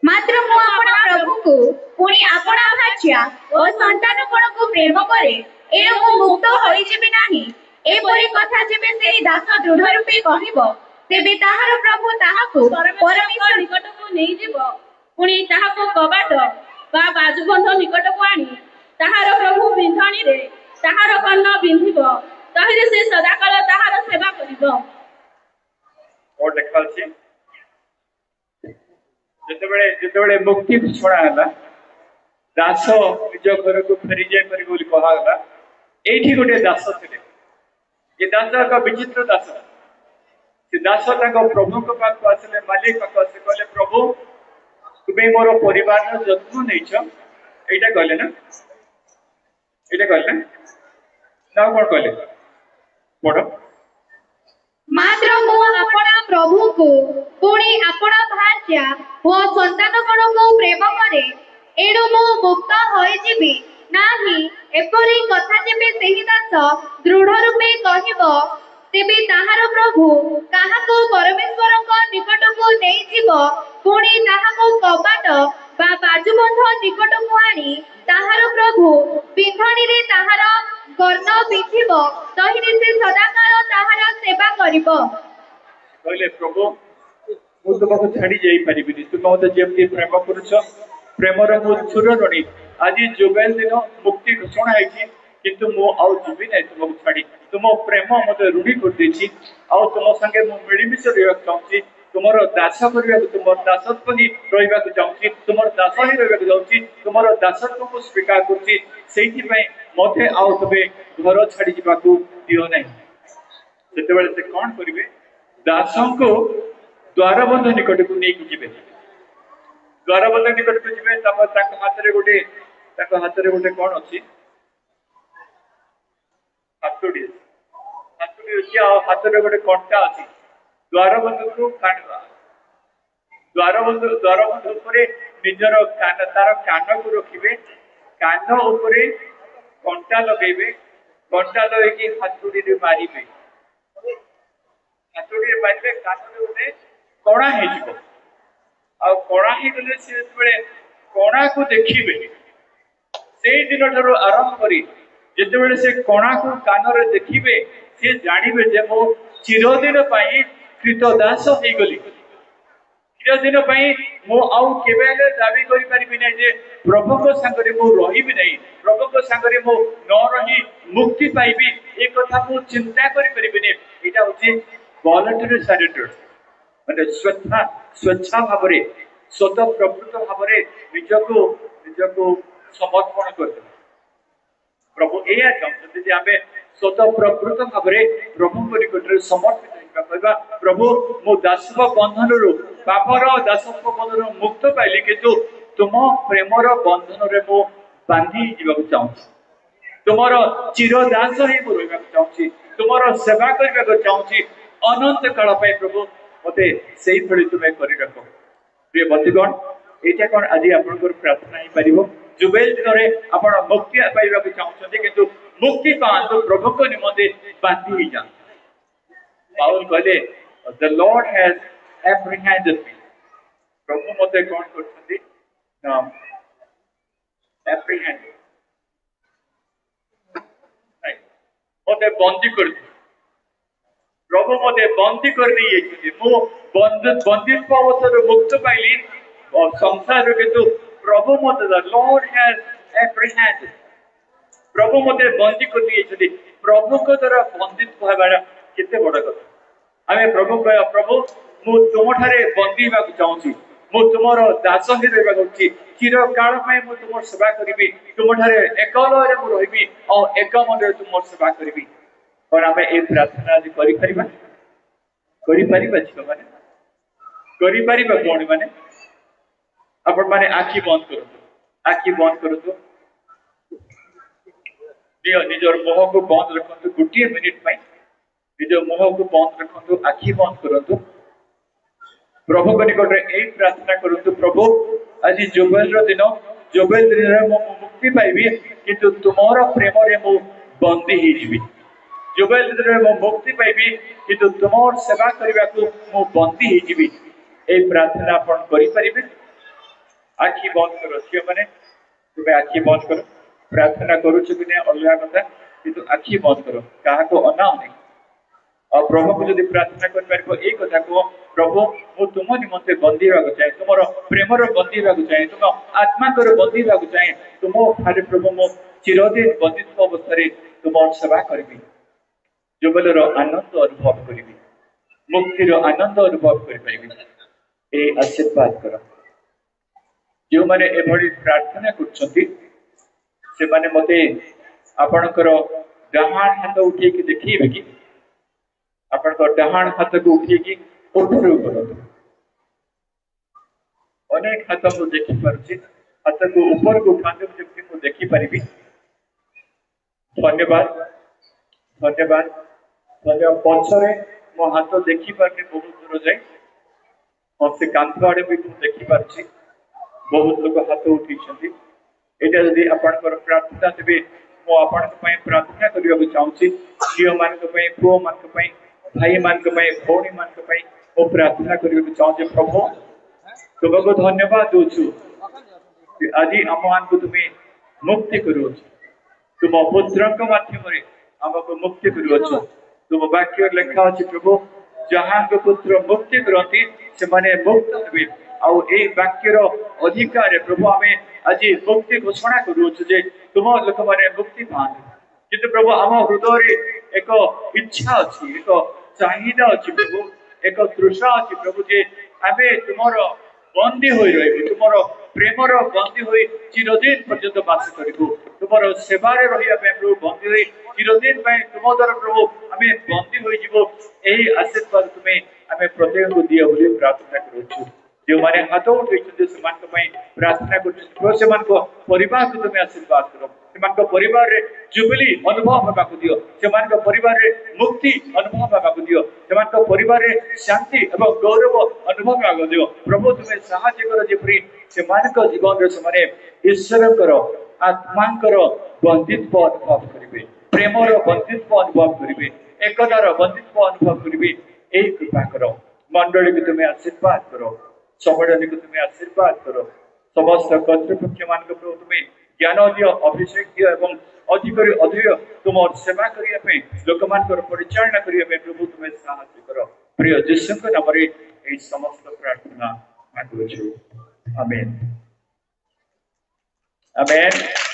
मात्र मु आपण प्रभु को पुणी आपण भाच्या और संतान कोन को प्रेम करे ए मु मुक्त होई जेबे नाही ए परी कथा जेबे सेही दास दृढ़ रूपे कहिबो तेबे ताहार प्रभु ताहाको परमेश्वर निकट को नै जीवो पुणी ताहाको कबाट बा बाजुबंध निकट को आनी ताहार प्रभु बिंधणी रे ताहार कर्ण बिंधिबो तहिले से सदाकाल ताहार सेवा करिबो और देखल छी जेतेबेले मुक्ति घोषणा हला दास निज घर को फेरी जाय परि बोली कहा हला एठी गोटे दास थिले ये दास एक विचित्र दास से दास प्रभु को पाक आसले मालिक पाक आसे कहले प्रभु तुम्हें मोर परिवार जत्न नहीं एटा कहले ना एटा कहले ना कौन कहले पढ़ मात्र मु आपण प्रभु को पुणी आपण भार्या ओ संतान गण को प्रेम करे एणु मु मुक्त होई जीवी नाही एपरि कथा जेबे सेहि दास दृढ़ रूपे कहिबो तेबे ताहार प्रभु काहाको परमेश्वर निकट को नहीं जीव पुणी ताहाको कबाट बा बाजुबंध निकट को आनी ताहार प्रभु बिंधनी रे ताहार कर्ण बिथिब तहिरे से सदाकाल ताहार सेवा करिब कहले प्रभु मु तुमको छाड़ी जाई परिबिनी तुम मते जेमती प्रेम करूछ प्रेमर मु छुर रणी आज जुबेल दिन मुक्ति घोषणा है किंतु मु आउ जीवी नहीं तुमको छाड़ी तुम प्रेम मते रूढ़ी कर देछि आउ तुम संगे मु मिलिमिश रहबा चाहूची तुमर दास करबा तुमर दासत्व ही रहबा चाहूची तुमर दास ही रहबा चाहूची तुमर दासत्व को स्वीकार करछि सेहि पय मते आउ तबे घर छाड़ी जिबा को दियो नहीं सेते बेले से कोन करिवे दासों को द्वारबंध निकट को नहीं जीवे द्वारबंध निकट को जीवे तब हाथ रे गोटे कौन अच्छी हाथुड़ी अच्छी हाथ रे गोटे कंटा अच्छी द्वारबंध को काटवा द्वारबंध ऊपर निजर कान तार कान को रखिबे कान ऊपर कंटा लगेबे कंटा लगे हाथुड़ी रे मारिबे हाथुड़ी रे मारिबे कान रे गोटे कणा हे जिवो आ कणा हे गले से बेले कणा को देखिबे से दिन ठारो आरंभ करी जेते बेले से कणा को कान रे देखिबे से जानिबे जे मो चिरदिन पई कृतदास हे गली चिरदिन पई मो आउ केबेले दाबी करि परिबि नै जे प्रभु को संगरे मो रहिबि नै प्रभु को संगरे मो न रही मुक्ति पाइबि ए कथा मो चिंता करि परिबि नै एटा होची वॉलंटरी सरेंडर माने स्वेच्छा भावरे स्वत प्रवृत्त भावरे निजको समर्पण कर प्रभु एया चाहते जे आमे स्वत प्रवृत्त भावरे प्रभु को निकट रे समर्पित होइबा कहबा प्रभु मो दासव बंधन रो पापर दासव बंधन रो मुक्त पाइली किंतु तुम प्रेमर बंधन रे मो बांधी जीवा चाहूँ तुमर चिरदास ही मो रहबा चाहूँ तुमर सेवा करबा चाहूँ अनंत काल पाई प्रभु मते सेही भली तुमे करि रखो प्रिय बंधुगण एटा कोन आज आपनकर प्रार्थना ही परिबो जुबेल दिन रे आपण मुक्ति पाइबा के चाहउछन्ते किंतु मुक्ति पांतो प्रभु को निमते बांधी ही जा पाउल कहले द लॉर्ड हैज एप्रीहेंडेड मी प्रभु मते कोन करछन्ते एप्रीहेंड नहीं मते बंदी कर प्रभु मते बंदी कर दिए मो बंदित्व अवसर मुक्त पाइली संसार किंतु प्रभु मते द लॉर्ड हैज एप्रीहेंडेड प्रभु मते बंदी कर दिए प्रभु को द्वारा बंदित्व हेबारा केते बड़ कथा आमे प्रभु कह प्रभु मु तुम ठारे बंदी हेबाक चाहूची मु तुमर दास ही रहबाक चाहूची चिर काल पय मु तुमर सेवा करबी तुम ठारे एकल रे मु रहबी और एक मन रे तुमर सेवा करबी और आमे ए प्रार्थना आज करि परिबा छी माने करि परिबा कोन माने आपण माने आखी बंद करतो दियो निजर मोह को बंद रखंतु गुटिए मिनिट पई निजर मोह को बंद रखंतु आखी बंद करंतु प्रभु को निकट रे ए प्रार्थना करंतु प्रभु आज जुबेल दिन रे मो मुक्ति पाइबी किंतु तुमरो प्रेम रे मो बंदी ही जीवी जुबेल दिन रे मो मुक्ति पाइबी किंतु तुमर सेवा करबा को मो बंदी ही जीवी ए प्रार्थना आपण करि परिबे आखी बंद करो छियो माने तुमे आखी बंद करो प्रार्थना करूछ कि ने अलगा कथा किंतु आखी बंद करो काहा को अनाव नहीं और प्रभु को यदि प्रार्थना कर परबो ए कथा को प्रभु मु तुम निमंते बंदी रहक चाहे तुमरो प्रेमर बंदी रहक चाहे तुम आत्मा कर बंदी रहक चाहे तुम थारे प्रभु मो चिरदिन बंदित्व अवस्था तुम सेवा करबी जुबेलर आनंद अनुभव करबी मुक्तिर आनंद अनुभव कर पाइबी ए आशीर्वाद कर जो माने एभली प्रार्थना करछंती से माने मते आपणकर डाहाण हाथ उठे कि देखिबे कि आपण डहाण हाथ को उठेगी उपरू करते अनेक हाथ को देखी पारुछि हाथ को ऊपर को उठाते व्यक्ति को देखी पारिबी धन्यवाद धन्यवाद धन्यवाद पछरे मो हाथ देखी पारने बहुत दूर जाए और से कांथ आड़े भी मु देखी पारुछि बहुत लोग हाथ उठी एटा यदि आपनकर प्रार्थना देबे मो आपनक पई प्रार्थना करिया चाहूछि झियो मानक पई पुओ मानक पई भाई मानक पई भौणी मानक पई मो प्रार्थना करिया चाहूछि प्रभु तुमको धन्यवाद दोछु आज आम को तुम्हें मुक्ति करूँ तुम पुत्र माध्यम आमको मुक्ति करूछ तुम वाक्य लेखा अच्छे प्रभु जहाँ पुत्र मुक्ति करती से मुक्त हे आउ वाक्यर अधिकार प्रभु आम आज मुक्ति घोषणा करूँ जे तुम लोक मैंने मुक्ति पाते कि प्रभु आम हृदय एक इच्छा अच्छी एक चाहिदा अच्छी प्रभु एक तृषा अच्छी प्रभु जे आम तुम बंदी हो रही तुम प्रेमर बंदी हो चिरदिन पर्यंत बास करूँ तुम सेवार रहा प्रभु बंदी हो चिरदिन तुम द्वारा प्रभु आम बंदी हो आशीर्वाद तुम्हें आम प्रत्येक को दियो बोली प्रार्थना करूँ जो मैंने हाथ उठे प्रार्थना कर परिवार को तुम्हें आशीर्वाद कर परिवार रे जुबिली अनुभव होगा दियो से परिवार रे मुक्ति अनुभव होगा दियो से परिवार रे शांति एवं गौरव अनुभव होगा दियो प्रभु तुम्हें साहाय्य कर जेपरी से जीवन रे से ईश्वर आत्मांकर बंदित्व अनुभव करेंगे प्रेमर बंदित्व अनुभव करेंगे एकतार बंदित्व अनुभव करेंगे यही कृपा कर मंडली को तुम्हें आशीर्वाद करो सम्मेलन को तुम्हें आशीर्वाद करो समस्त कर्तृपक्ष मान प्रभु तुम्हें ज्ञान दियो अभिषेक दियो एवं अधिक अधिक तुम सेवा करने लोक मान परिचालना करने प्रभु तुम्हें साहाय्य करो प्रिय जीशु नाम समस्त प्रार्थना मांगुछु आमेन आमेन।